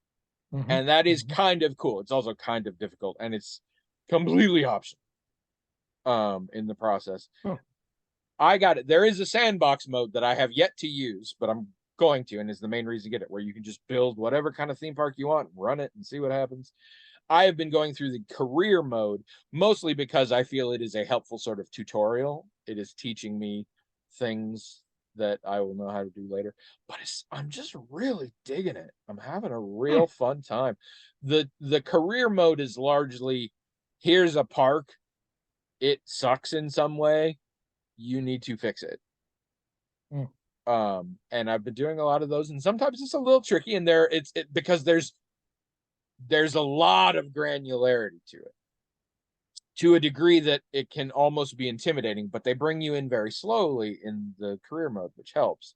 And that is kind of cool. It's also kind of difficult, and it's completely optional in the process. I got it. There is a sandbox mode that I have yet to use, but I'm going to, and is the main reason to get it, where you can just build whatever kind of theme park you want, run it, and see what happens. I have been going through the career mode mostly because I feel it is a helpful sort of tutorial. It is teaching me things that I will know how to do later. But I'm just really digging it. I'm having a real fun time. The career mode is largely, here's a park. It sucks in some way. You need to fix it. And I've been doing a lot of those, and sometimes it's a little tricky, and because there's a lot of granularity to it, to a degree that it can almost be intimidating, but they bring you in very slowly in the career mode, which helps.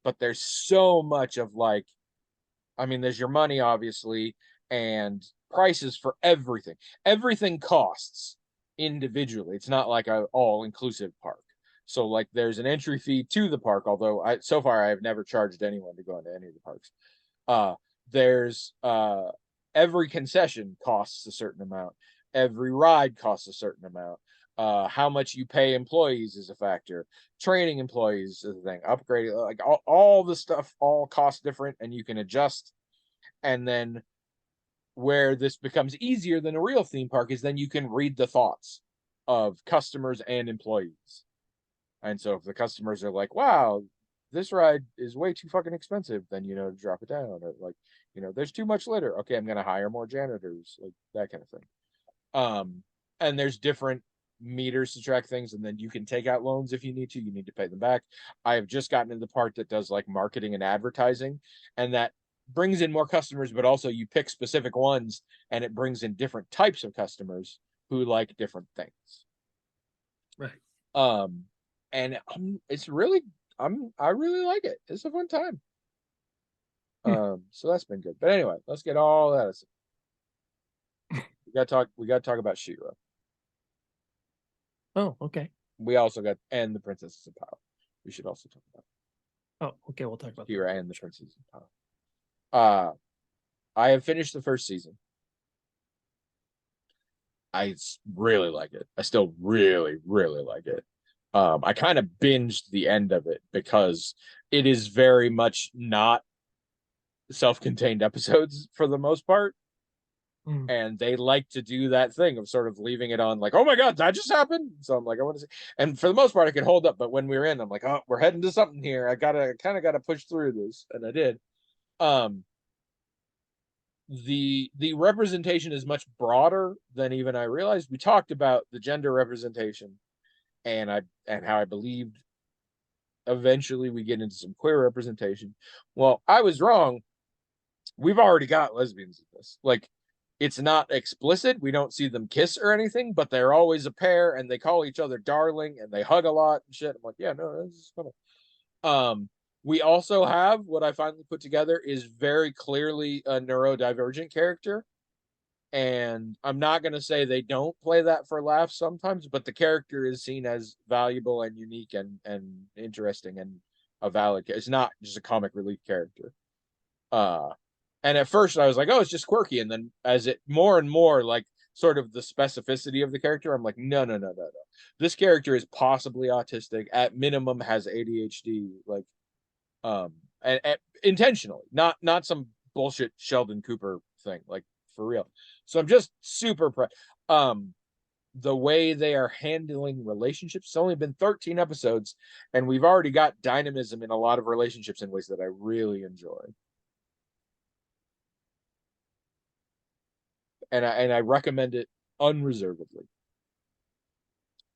But there's so much of like, I mean, there's your money, obviously, and prices for everything. Everything costs individually. It's not like an all-inclusive park. So like there's an entry fee to the park, although so far I have never charged anyone to go into any of the parks. There's every concession costs a certain amount. Every ride costs a certain amount. How much you pay employees is a factor. Training employees is a thing. Upgrading, like all the stuff, all costs different, and you can adjust. And then where this becomes easier than a real theme park is then you can read the thoughts of customers and employees. And so if the customers are like, wow, this ride is way too fucking expensive, then, drop it down. Or like, there's too much litter. Okay, I'm going to hire more janitors, like that kind of thing. And there's different meters to track things, and then you can take out loans if you need to. You need to pay them back. I have just gotten into the part that does like marketing and advertising, and that brings in more customers, but also you pick specific ones, and it brings in different types of customers who like different things. Right. And it's really, I really like it. It's a fun time. So that's been good. But anyway, let's get all that. We got to talk about She-Ra. Oh, okay. We also got, and the Princesses of Power. We should also talk about. Oh, okay. We'll talk about She-Ra and the Princesses of Power. I have finished the first season. really like it. I still really, really like it. I kind of binged the end of it because it is very much not self-contained episodes for the most part. Mm. And they like to do that thing of sort of leaving it on like, oh my god, that just happened. So I'm like, I want to see. And for the most part, I could hold up. But when we were in, I'm like, oh, we're heading to something here. I kind of gotta push through this, and I did. Um, the representation is much broader than even I realized. We talked about the gender representation, and how I believed eventually we get into some queer representation. Well, I was wrong. We've already got lesbians in this. Like, it's not explicit. We don't see them kiss or anything, but they're always a pair, and they call each other darling, and they hug a lot and shit. I'm like, yeah, no, this is funny. We also have what I finally put together is very clearly a neurodivergent character. And I'm not going to say they don't play that for laughs sometimes, but the character is seen as valuable and unique and interesting and a valid. It's not just a comic relief character. Uh, and at first I was like, oh, it's just quirky. And then as it more and more like sort of the specificity of the character, I'm like, no, no, no, no, no. This character is possibly autistic, at minimum has ADHD, like, and intentionally, not some bullshit Sheldon Cooper thing, like for real. So I'm just super the way they are handling relationships. It's only been 13 episodes, and we've already got dynamism in a lot of relationships in ways that I really enjoy. And I recommend it unreservedly.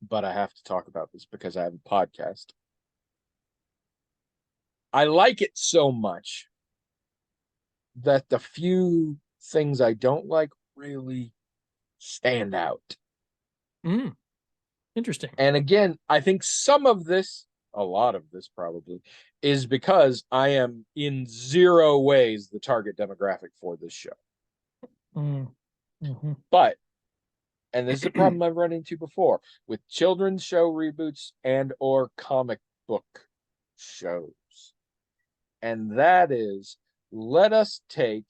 But I have to talk about this because I have a podcast. I like it so much that the few things I don't like really stand out. Mm. Interesting. And again, I think some of this, a lot of this probably, is because I am in zero ways the target demographic for this show. Mm. Mm-hmm. But, and this is a problem I've run into before with children's show reboots and or comic book shows. And that is, let us take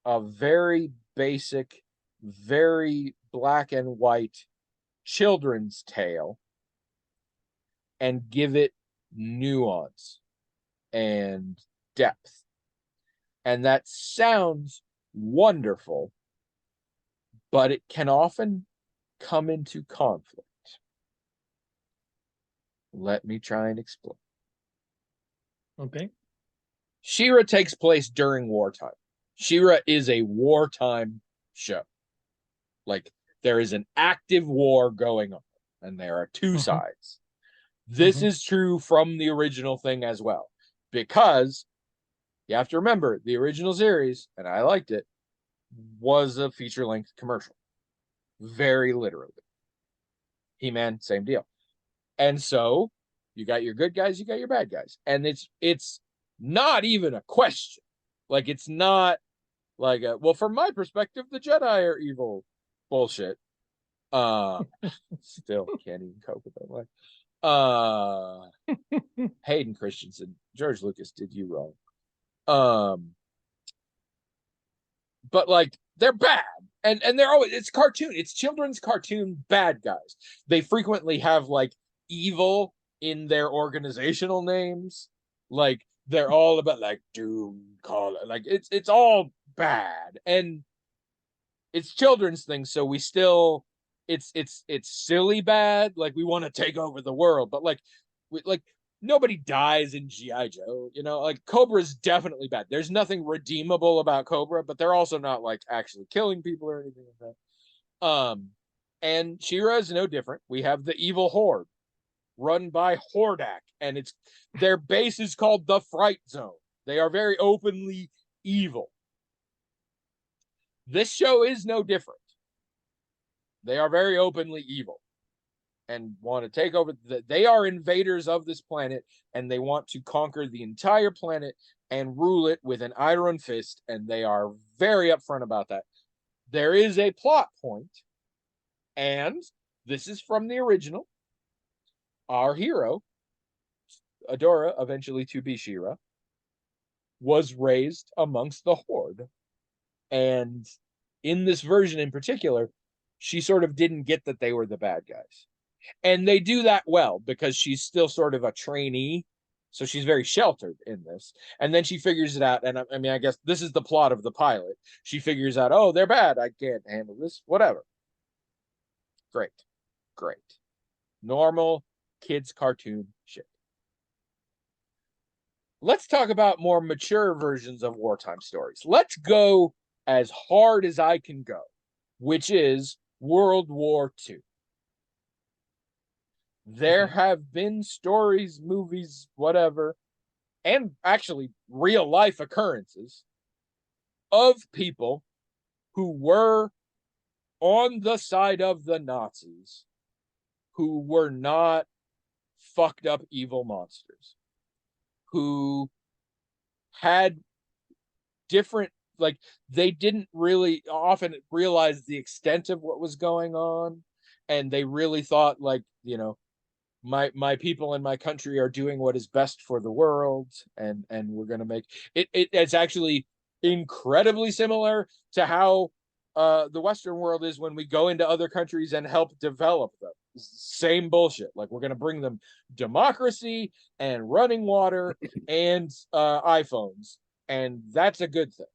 a very basic, very black and white children's tale and give it nuance and depth. And that sounds wonderful, but it can often come into conflict. Let me try and explain. Okay. She-Ra takes place during wartime. She-Ra is a wartime show. Like, there is an active war going on, and there are two sides. This is true from the original thing as well, because you have to remember the original series, and I liked it, was a feature-length commercial. Very literally. He-Man, same deal. And so you got your good guys, you got your bad guys. And it's not even a question. Like, it's not like well, from my perspective, the Jedi are evil. Bullshit. Still can't even cope with that. Like, Hayden Christensen, George Lucas did you wrong. But like, they're bad, and they're always, it's cartoon, it's children's cartoon bad guys. They frequently have like evil in their organizational names. Like, they're all about like doom, call it, like it's all bad, and it's children's things, so we still, it's silly bad, like we want to take over the world, but like nobody dies in GI Joe, you know, like Cobra's definitely bad. There's nothing redeemable about Cobra, but they're also not like actually killing people or anything like that. And She-Ra is no different. We have the evil horde run by Hordak, and it's, their base is called the Fright Zone. They are very openly evil. This show is no different. They are very openly evil and want to take over. They are invaders of this planet, and they want to conquer the entire planet and rule it with an iron fist, and they are very upfront about that. There is a plot point, and this is from the original. Our hero, Adora, eventually to be She-Ra, was raised amongst the Horde. And in this version in particular, she sort of didn't get that they were the bad guys. And they do that well because she's still sort of a trainee. So she's very sheltered in this. And then she figures it out. And I mean, I guess this is the plot of the pilot. She figures out, oh, they're bad. I can't handle this. Whatever. Great. Great. Normal kids' cartoon shit. Let's talk about more mature versions of wartime stories. Let's go as hard as I can go, which is World War II. There have been stories, movies, whatever, and actually real life occurrences of people who were on the side of the Nazis who were not fucked up evil monsters, who had different, like, they didn't really often realize the extent of what was going on, and they really thought, like, you know, my people in my country are doing what is best for the world, and we're going to make it, it's actually incredibly similar to how the Western world is when we go into other countries and help develop them. Same bullshit. Like, we're going to bring them democracy and running water and iPhones, and that's a good thing.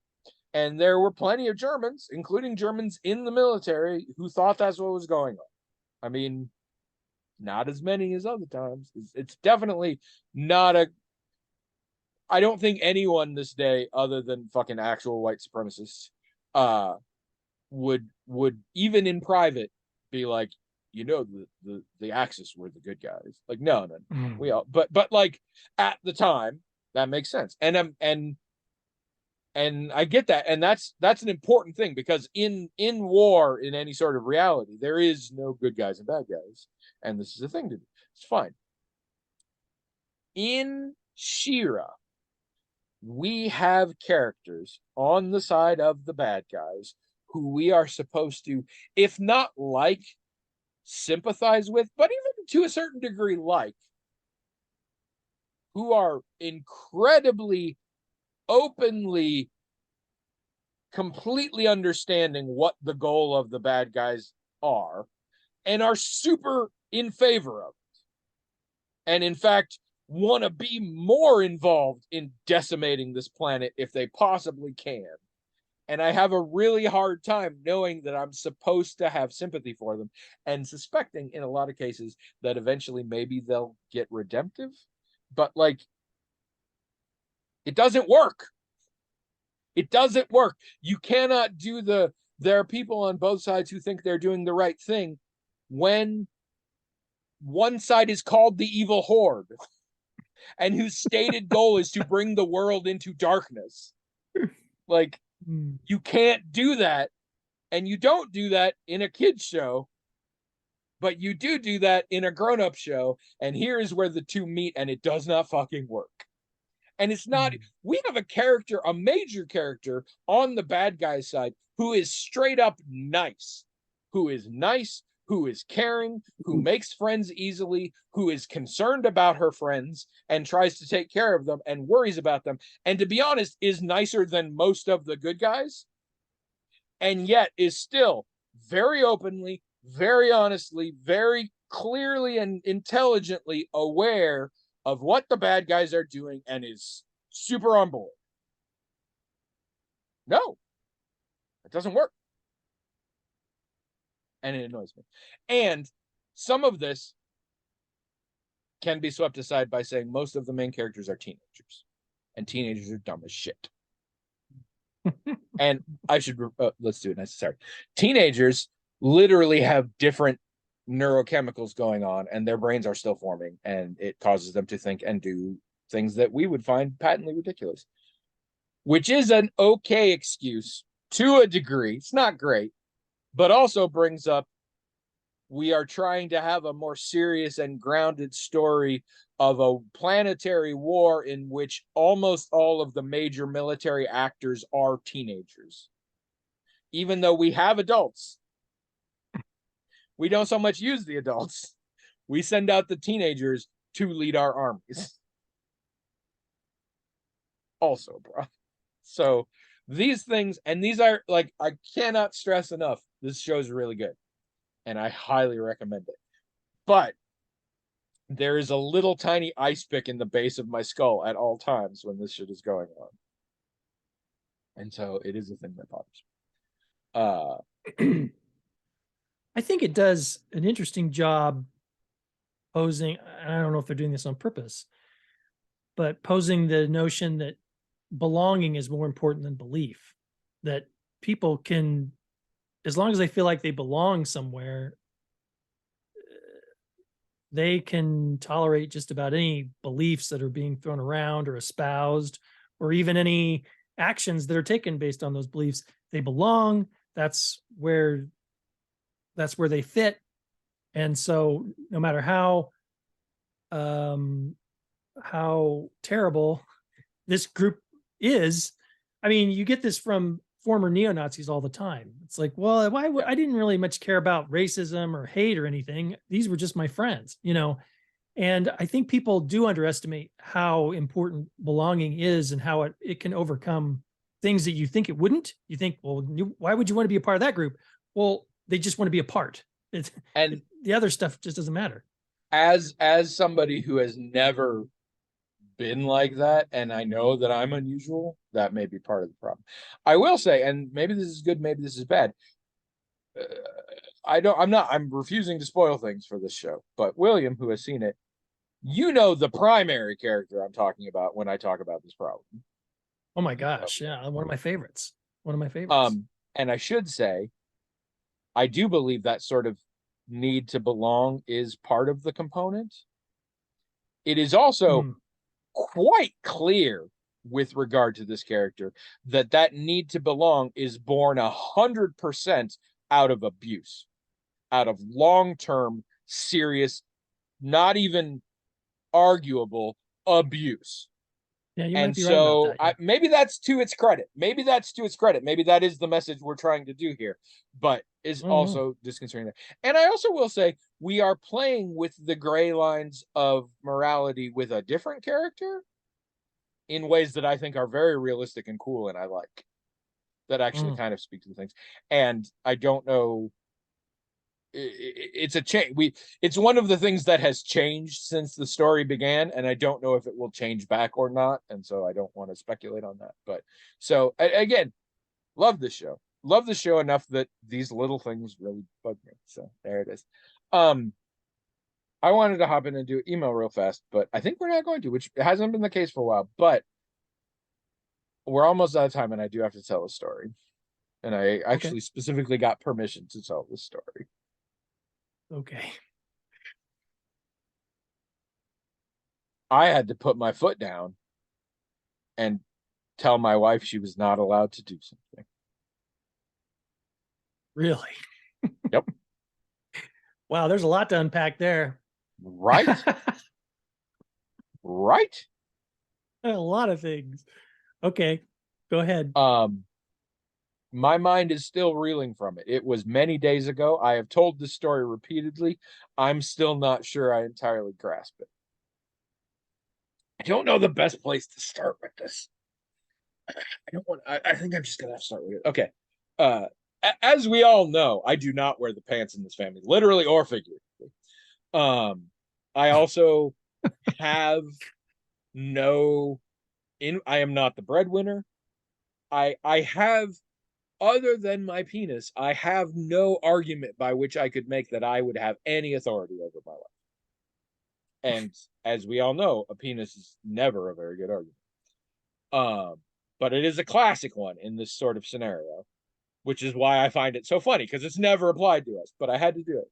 And there were plenty of Germans, including Germans in the military, who thought that's what was going on. I mean, not as many as other times. It's definitely not a. I don't think anyone this day, other than fucking actual white supremacists, would even in private be like, you know, the Axis were the good guys. Like, no, we all, but like at the time that makes sense, and I get that, and that's an important thing, because in war, in any sort of reality, there is no good guys and bad guys, and this is a thing to do. It's fine. In She-Ra, we have characters on the side of the bad guys who we are supposed to, if not like, sympathize with, but even to a certain degree like, who are incredibly openly, completely understanding what the goal of the bad guys are, and are super in favor of it. And in fact, want to be more involved in decimating this planet if they possibly can. And I have a really hard time knowing that I'm supposed to have sympathy for them, and suspecting in a lot of cases that eventually maybe they'll get redemptive. But like, it doesn't work. It doesn't work. You cannot do there are people on both sides who think they're doing the right thing when one side is called the evil horde and whose stated goal is to bring the world into darkness. Like, you can't do that, and you don't do that in a kid's show, but you do that in a grown-up show, and here is where the two meet, and it does not fucking work. And it's not, we have a character, a major character on the bad guy's side who is straight up nice, who is caring, who makes friends easily, who is concerned about her friends and tries to take care of them and worries about them. And to be honest, is nicer than most of the good guys, and yet is still very openly, very honestly, very clearly and intelligently aware of what the bad guys are doing and is super on board. No, it doesn't work. And it annoys me. And some of this can be swept aside by saying most of the main characters are teenagers, and teenagers are dumb as shit. And I should, let's do it necessary. Teenagers literally have different neurochemicals going on, and their brains are still forming, and it causes them to think and do things that we would find patently ridiculous, which is an okay excuse to a degree. It's not great, but also brings up, we are trying to have a more serious and grounded story of a planetary war in which almost all of the major military actors are teenagers. Even though we have adults, we don't so much use the adults. We send out the teenagers to lead our armies. Also, bro. So these things, and these are, like, I cannot stress enough, this show is really good. and I highly recommend it. But there is a little tiny ice pick in the base of my skull at all times when this shit is going on. And so it is a thing that bothers me. I think it does an interesting job posing. I don't know if they're doing this on purpose, but posing the notion that belonging is more important than belief. That people can, as long as they feel like they belong somewhere, they can tolerate just about any beliefs that are being thrown around or espoused, or even any actions that are taken based on those beliefs. They belong. That's where they fit. And so no matter how terrible this group is, I mean, you get this from former neo-Nazis all the time. It's like, well, I didn't really much care about racism or hate or anything. These were just my friends, you know? And I think people do underestimate how important belonging is and how it can overcome things that you think it wouldn't. You think, well, why would you want to be a part of that group? Well, they just want to be a part. And the other stuff just doesn't matter. As somebody who has never been like that, and I know that I'm unusual, that may be part of the problem. I will say, and maybe this is good, maybe this is bad. I'm refusing to spoil things for this show, but William, who has seen it, you know the primary character I'm talking about when I talk about this problem. Oh my gosh, yeah, one of my favorites. One of my favorites. And I should say, I do believe that sort of need to belong is part of the component. It is also quite clear with regard to this character that need to belong is born 100% out of abuse, out of long-term, serious, not even arguable abuse. Yeah, you might be right about that, yeah. Maybe that's to its credit. Maybe that is the message we're trying to do here, but is also disconcerting that. And I also will say we are playing with the gray lines of morality with a different character in ways that I think are very realistic and cool, and I like that actually kind of speak to the things. And I don't know. It's a change. It's one of the things that has changed since the story began, and I don't know if it will change back or not, and so I don't want to speculate on that. But so again, love the show enough that these little things really bug me. So there it is. I wanted to hop in and do email real fast, but I think we're not going to, which hasn't been the case for a while. But we're almost out of time, and I do have to tell a story, and I actually specifically got permission to tell this story. Okay. I had to put my foot down and tell my wife she was not allowed to do something. Really? Yep. Wow, there's a lot to unpack there. Right? Right? A lot of things. Okay, go ahead. My mind is still reeling from it. It was many days ago. I have told this story repeatedly. I'm still not sure I entirely grasp it. I don't know the best place to start with this. I think I'm just gonna have to start with it. Okay. As we all know, I do not wear the pants in this family, literally or figuratively. I also have I am not the breadwinner. I have, other than my penis, I have no argument by which I could make that I would have any authority over my life. And as we all know, a penis is never a very good argument. But it is a classic one in this sort of scenario, which is why I find it so funny, because it's never applied to us, but I had to do it.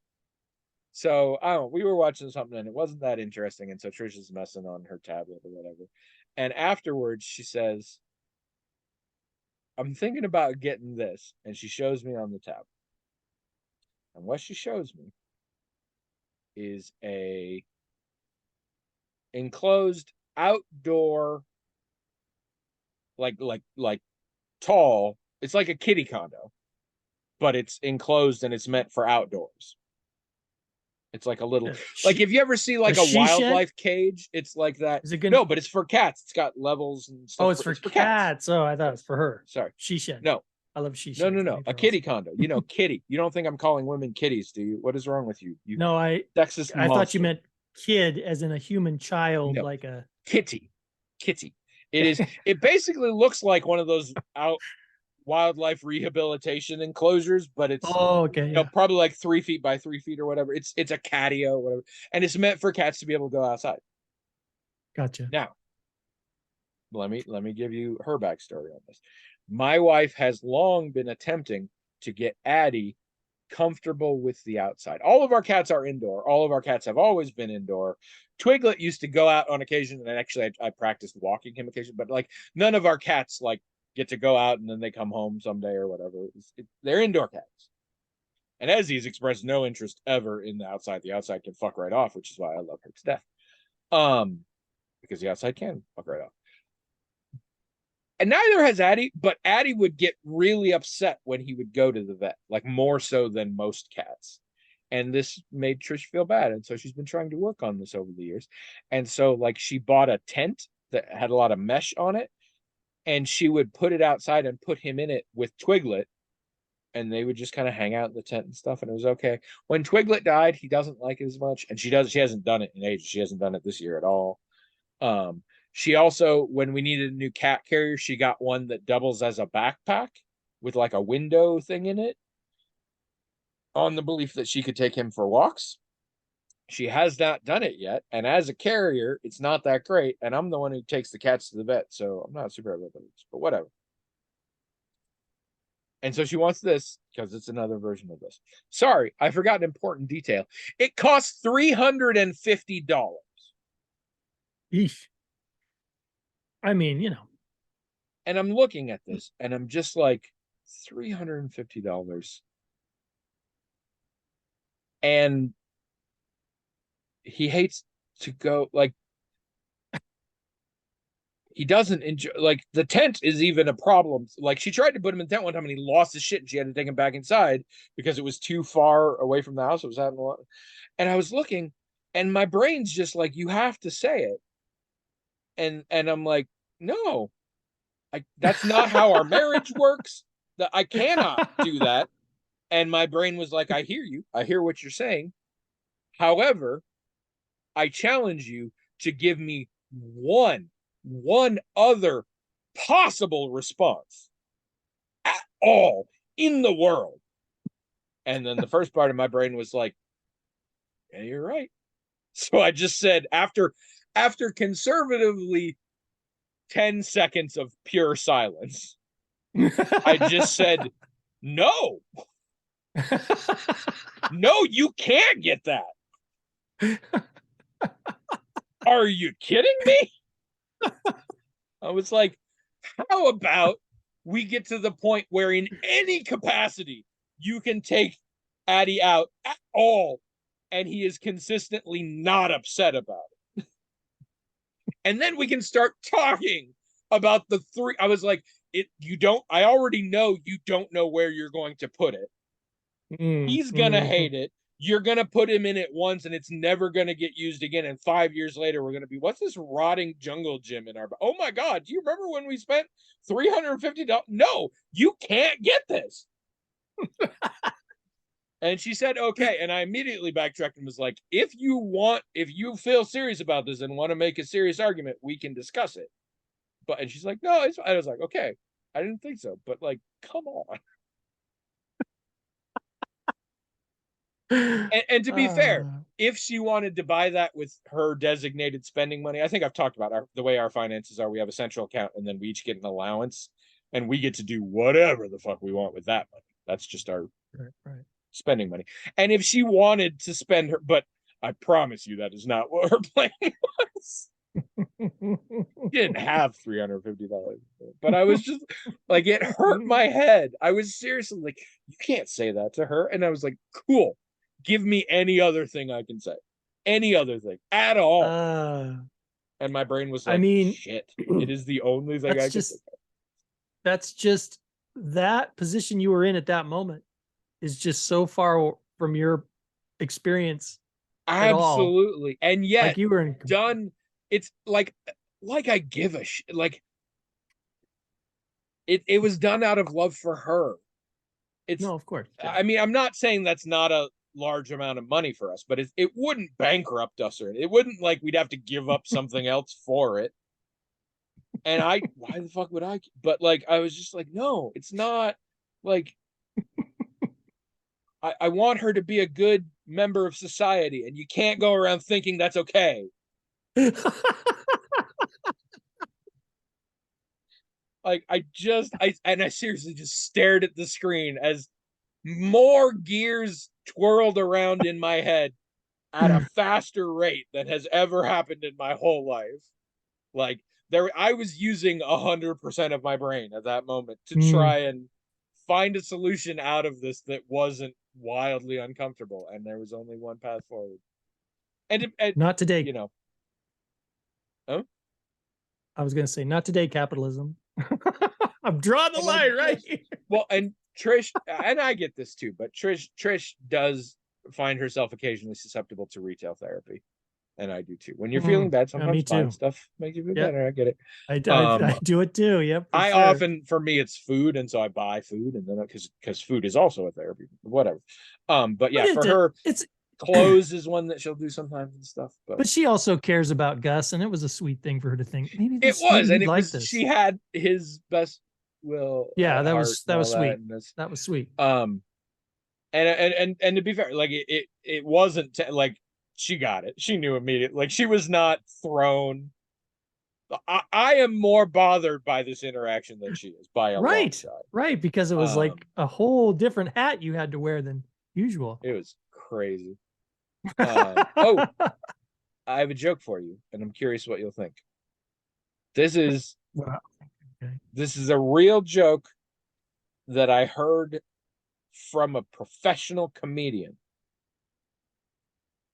So I don't know, we were watching something and it wasn't that interesting, and so Trish is messing on her tablet or whatever. And afterwards she says, I'm thinking about getting this, and she shows me on the tablet. And what she shows me is a enclosed outdoor, like tall, it's like a kiddie condo, but it's enclosed and it's meant for outdoors. It's like a little, like if you ever see like a wildlife cage, it's like that. Is it good? No, but it's for cats. It's got levels and stuff. Oh, it's for cats. Oh, I thought it was for her. Sorry. She shed. No, I love she No, sheets. no, Let no. me A preface. kitty condo. You know, kitty. You don't think I'm calling women kitties, do you? What is wrong with you? You No, sexist I thought you monster. meant kid as in a human child, No, like a. kitty. Kitty. It basically looks like one of those out wildlife rehabilitation enclosures, but it's Oh, okay, yeah, probably like 3 feet by 3 feet or whatever. It's a catio, whatever, and it's meant for cats to be able to go outside. gotcha. Now, let me give you her backstory on this. My wife has long been attempting to get Addie comfortable with the outside. All of our cats are indoor. All of our cats have always been indoor. Twiglet used to go out on occasion, and actually I practiced walking him occasionally, but like none of our cats like get to go out and then they come home someday or whatever. They're indoor cats. And Ezzy's expressed no interest ever in the outside. The outside can fuck right off, which is why I love her to death. Because the outside can fuck right off. And neither has Addie, but Addie would get really upset when he would go to the vet, like more so than most cats. And this made Trish feel bad. And so she's been trying to work on this over the years. And so, like, she bought a tent that had a lot of mesh on it, and she would put it outside and put him in it with Twiglet. And they would just kind of hang out in the tent and stuff. And it was okay. When Twiglet died, he doesn't like it as much. And she hasn't done it in ages. She hasn't done it this year at all. She also, when we needed a new cat carrier, she got one that doubles as a backpack with like a window thing in it, on the belief that she could take him for walks. She has not done it yet. And as a carrier, it's not that great. And I'm the one who takes the cats to the vet. So I'm not super happy about this, but whatever. And so she wants this because it's another version of this. Sorry, I forgot an important detail. It costs $350. Eesh. I mean, And I'm looking at this and I'm just like, $350. And he hates to go, like, he doesn't enjoy, like, the tent is even a problem. Like, she tried to put him in the tent one time and he lost his shit and she had to take him back inside because it was too far away from the house. It was having a lot. And I was looking and my brain's just like, you have to say it. And I'm like, no, that's not how our marriage works. That I cannot do that. And my brain was like, I hear you. I hear what you're saying. However, I challenge you to give me one other possible response at all in the world. And then the first part of my brain was like, yeah, you're right. So I just said, after conservatively 10 seconds of pure silence, I just said, no, you can't get that. Are you kidding me? I was like, how about we get to the point where in any capacity you can take Addie out at all and he is consistently not upset about it. And then we can start talking about the three. I was like, I already know you don't know where you're going to put it. He's gonna hate it. You're gonna put him in it once and it's never gonna get used again. And 5 years later, we're gonna be, what's this rotting jungle gym in our, oh my god, do you remember when we spent $350? No, you can't get this. And she said, okay. And I immediately backtracked and was like, if you feel serious about this and want to make a serious argument, we can discuss it. And she's like, no, it's, I was like, okay, I didn't think so, but like, come on. And to be fair, if she wanted to buy that with her designated spending money, I think I've talked about the way our finances are. We have a central account and then we each get an allowance and we get to do whatever the fuck we want with that money. That's just our right. spending money. And if she wanted to spend her, but I promise you that is not what her plan was. She didn't have $350, but I was just like, it hurt my head. I was seriously like, you can't say that to her. And I was like, cool. Give me any other thing I can say. Any other thing at all. And my brain was like, I mean, shit, it is the only thing I can say. That's just that position you were in at that moment is just so far from your experience. Absolutely. And yet, like you were done. It's like I give a shit. Like, it was done out of love for her. It's, No, of course. Yeah. I mean, I'm not saying that's not a large amount of money for us, but it wouldn't bankrupt us, or it wouldn't like we'd have to give up something else for it. And why the fuck would I? But like, I was just like, no, it's not like, I want her to be a good member of society, and you can't go around thinking that's okay. Like, I seriously just stared at the screen as more gears twirled around in my head at a faster rate than has ever happened in my whole life. Like, I was using 100% of my brain at that moment to try and find a solution out of this that wasn't wildly uncomfortable, and there was only one path forward. And not today. You know. Oh? I was gonna say, not today, capitalism. I'm drawing the line, right? Well, and Trish, and I get this too, but Trish does find herself occasionally susceptible to retail therapy. And I do too. When you're feeling bad, sometimes buying stuff makes you feel better. I get it. I do it too. Yep. I often, for me, it's food, and so I buy food, and then because food is also a therapy, whatever. But yeah, for her, it's clothes is one that she'll do sometimes and stuff. But she also cares about Gus, and it was a sweet thing for her to think. Maybe it was, and it was. This. She had his best will. Yeah, that was sweet. That was sweet. And to be fair, like it wasn't like. She got it. She knew immediately. Like, she was not thrown. I am more bothered by this interaction than she is by a long shot. Right, because it was like a whole different hat you had to wear than usual. It was crazy. I have a joke for you, and I'm curious what you'll think. This is a real joke that I heard from a professional comedian.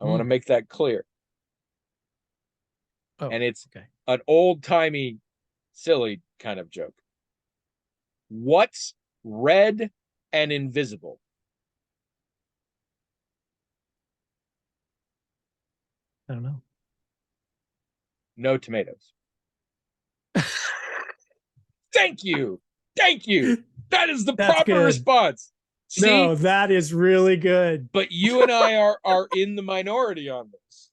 I want to make that clear. And it's an old-timey, silly kind of joke. What's red and invisible? I don't know. No tomatoes. Thank you. That is the proper response. See? No, that is really good. But you and I are in the minority on this.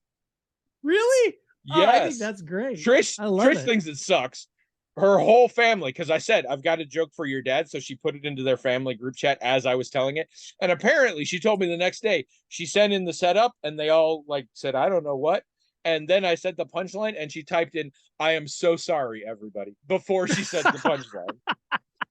Really? Yes. Oh, I think that's great. Trish thinks it sucks. Her whole family, because I said, I've got a joke for your dad, so she put it into their family group chat as I was telling it. And apparently, she told me the next day, she sent in the setup, and they all like said, I don't know what. And then I said the punchline, and she typed in, I am so sorry, everybody, before she said the punchline.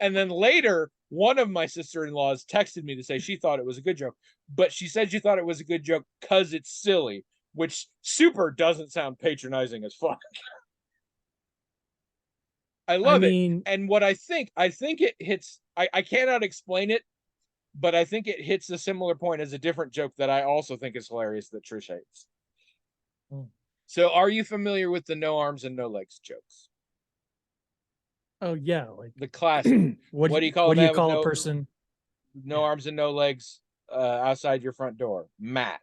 And then later, one of my sister-in-laws texted me to say she thought it was a good joke, but she said she thought it was a good joke because it's silly, which super doesn't sound patronizing as fuck. I love it. And what I think it hits, I cannot explain it, but I think it hits a similar point as a different joke that I also think is hilarious that Trish hates. So are you familiar with the no arms and no legs jokes? Oh yeah, like the classic. What do you call a person? No arms and no legs outside your front door? Matt.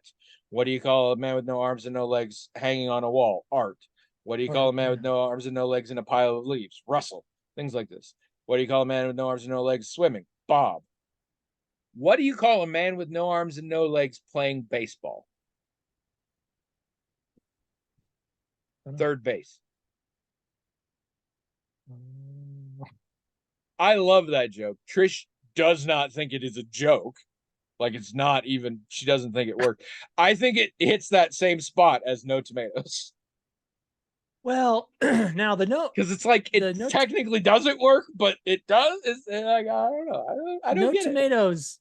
What do you call a man with no arms and no legs hanging on a wall? Art. What do you call a man with no arms and no legs in a pile of leaves? Russell. Things like this. What do you call a man with no arms and no legs swimming? Bob. What do you call a man with no arms and no legs playing baseball? Third base. I love that joke. Trish does not think it is a joke. Like, it's not even, she doesn't think it worked. I think it hits that same spot as no tomatoes. Well, now because it's like it technically doesn't work, but it does. It's like, I don't know. I don't no get tomatoes.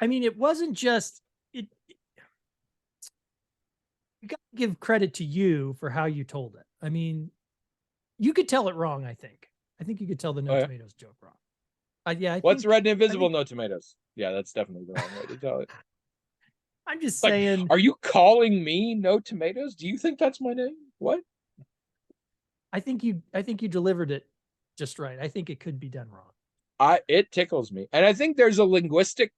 I mean, it wasn't just it. You got to give credit to you for how you told it. I mean, you could tell it wrong. I think you could tell the no tomatoes joke wrong. Yeah. What's red and invisible? No tomatoes. Yeah, that's definitely the wrong way to tell it. I'm just saying. Are you calling me no tomatoes? Do you think that's my name? What? I think you delivered it just right. I think it could be done wrong. It tickles me, and I think there's a linguistic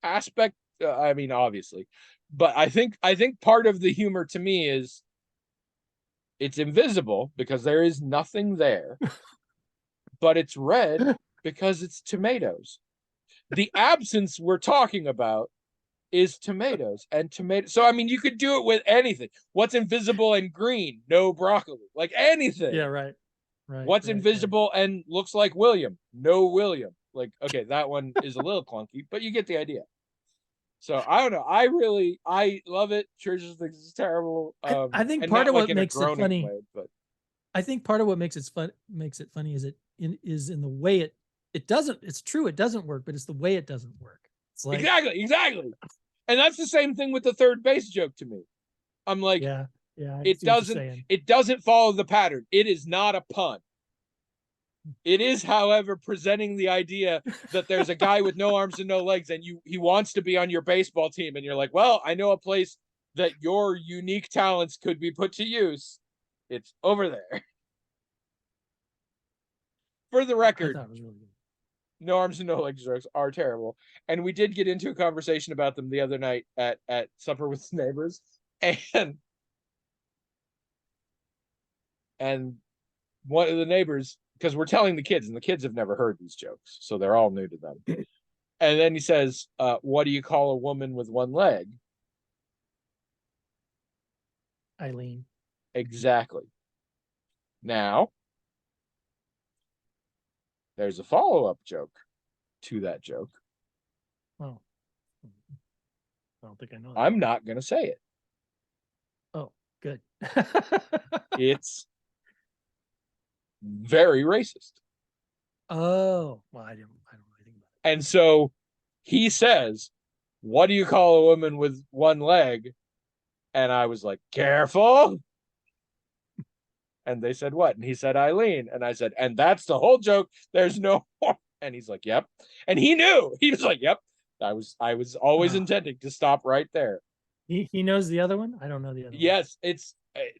aspect. I mean, obviously, but I think part of the humor to me is it's invisible because there is nothing there, but it's red Because it's tomatoes. The absence we're talking about is tomatoes and tomato. So I mean, you could do it with anything. What's invisible and green? No broccoli. Like anything. Yeah, right. Right. What's right, invisible and looks like William? No William. Like, okay, that one is a little clunky, but you get the idea. So I don't know. I love it. Churches thinks it's terrible. I think and part not of like what in a makes it groaning funny. way, but I think part of what makes it funny is in the way it doesn't. It's true it doesn't work, but it's the way it doesn't work. It's like exactly. And that's the same thing with the third base joke to me. I'm like, yeah. I it see what you're saying. doesn't follow the pattern. It is not a pun. It is, however, presenting the idea that there's a guy with no arms and no legs, and he wants to be on your baseball team, and you're like, well, I know a place that your unique talents could be put to use. It's over there. For the I record, thought it was really good. no arms and no legs jokes are terrible, and we did get into a conversation about them the other night at supper with neighbors, and one of the neighbors, because we're telling the kids, and the kids have never heard these jokes, so they're all new to them. And then he says, what do you call a woman with one leg? Eileen. Exactly. Now, there's a follow-up joke to that joke. Oh, I don't think I know that. I'm not going to say it. Oh, good. It's very racist. Oh, well, I don't really think about it. And so he says, what do you call a woman with one leg? And I was like, careful. And they said, what? And he said, Eileen. And I said, and that's the whole joke. There's no more. And he's like, yep. And he knew. He was like, yep. I was always intending to stop right there. He knows the other one? I don't know the other one. Yes, it's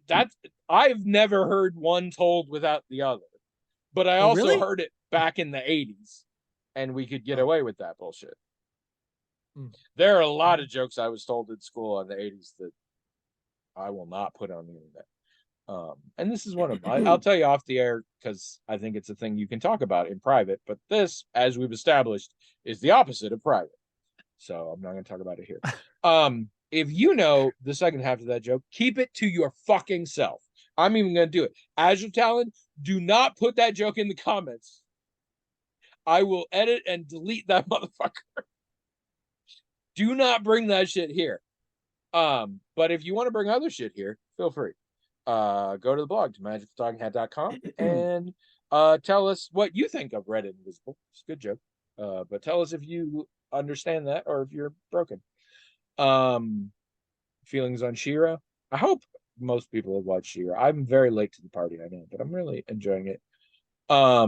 that's I've never heard one told without the other. But I also really? heard it back in the 80s, and we could get away with that bullshit. There are a lot of jokes I was told in school in the 80s that I will not put on the internet. And this is one of them. I'll tell you off the air because I think it's a thing you can talk about in private. But this, as we've established, is the opposite of private. So I'm not going to talk about it here. If you know the second half of that joke, keep it to your fucking self. I'm even going to do it. Azure Talon, do not put that joke in the comments. I will edit and delete that motherfucker. Do not bring that shit here. But if you want to bring other shit here, feel free. Go to the blog to magictalkinghat.com and tell us what you think of Red Invisible. It's a good joke. But tell us if you understand that or if you're broken. Feelings on She-Ra. I hope most people have watched She-Ra. I'm very late to the party, I know, but I'm really enjoying it. I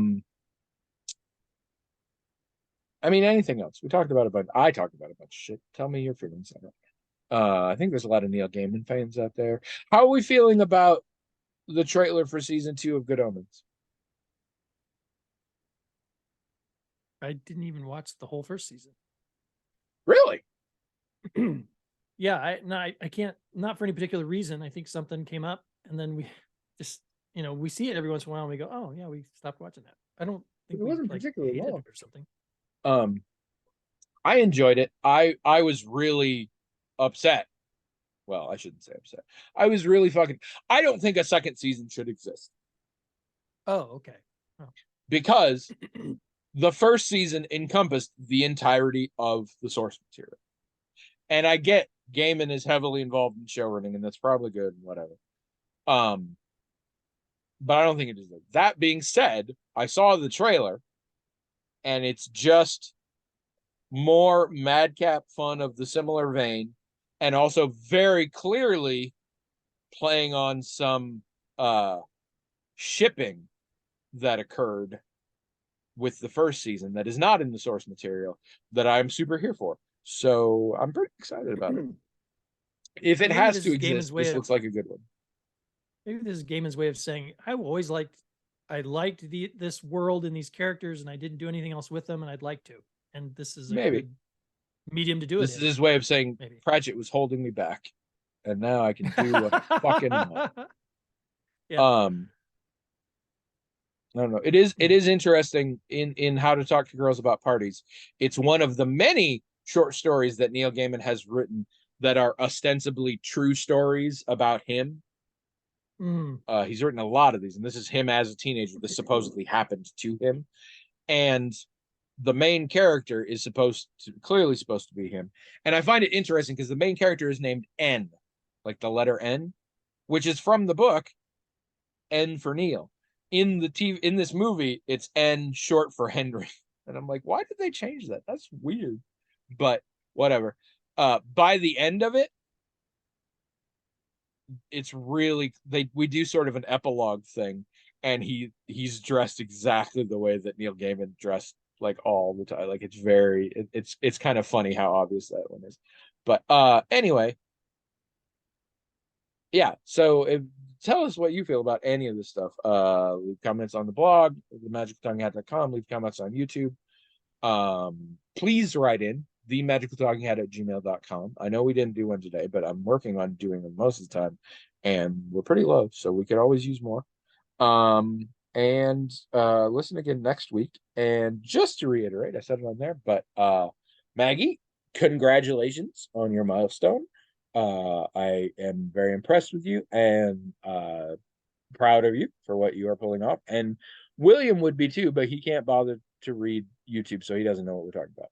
mean, anything else? I talked about a bunch of shit. Tell me your feelings on it. I think there's a lot of Neil Gaiman fans out there. How are we feeling about the trailer for season 2 of Good Omens? I didn't even watch the whole first season. Really? Yeah, I can't, not for any particular reason. I think something came up and then we just, we see it every once in a while and we go, oh yeah, we stopped watching that. I don't think it wasn't particularly long or something. I enjoyed it. I was really upset. Well, I shouldn't say upset. I was really I don't think a second season should exist. Oh, okay. Oh. Because the first season encompassed the entirety of the source material. And I get Gaiman is heavily involved in showrunning, and that's probably good and whatever. But I don't think it is. That being said, I saw the trailer, and it's just more madcap fun of the similar vein, and also very clearly playing on some shipping that occurred with the first season that is not in the source material that I'm super here for. So I'm pretty excited about it. If it has to exist, this looks like a good one. Maybe this is Gaiman's way of saying, I liked this world and these characters, and I didn't do anything else with them, and I'd like to. And this is a good medium to do it. This is his way of saying, Pratchett was holding me back, and now I can do what I fucking want. Yeah. I don't know. It is interesting in How to Talk to Girls About Parties. It's one of the many short stories that Neil Gaiman has written that are ostensibly true stories about him. Mm. He's written a lot of these, and this is him as a teenager. This supposedly happened to him, and the main character is clearly supposed to be him. And I find it interesting because the main character is named N, like the letter N, which is from the book N for Neil. In this movie, it's N short for Henry. And I'm like, why did they change that? That's weird. But whatever. By the end of it, it's really we do sort of an epilogue thing, and he's dressed exactly the way that Neil Gaiman dressed like all the time. Like it's kind of funny how obvious that one is. But anyway, yeah. So tell us what you feel about any of this stuff. Leave comments on the blog, themagicaltalkinghat.com. Leave comments on YouTube. Please write in themagicaltalkinghat@gmail.com. I know we didn't do one today, but I'm working on doing them most of the time, and we're pretty low, so we could always use more. And listen again next week. And just to reiterate, I said it on there, but Maggie, congratulations on your milestone. I am very impressed with you and proud of you for what you are pulling off. And William would be too, but he can't bother to read YouTube, so he doesn't know what we're talking about.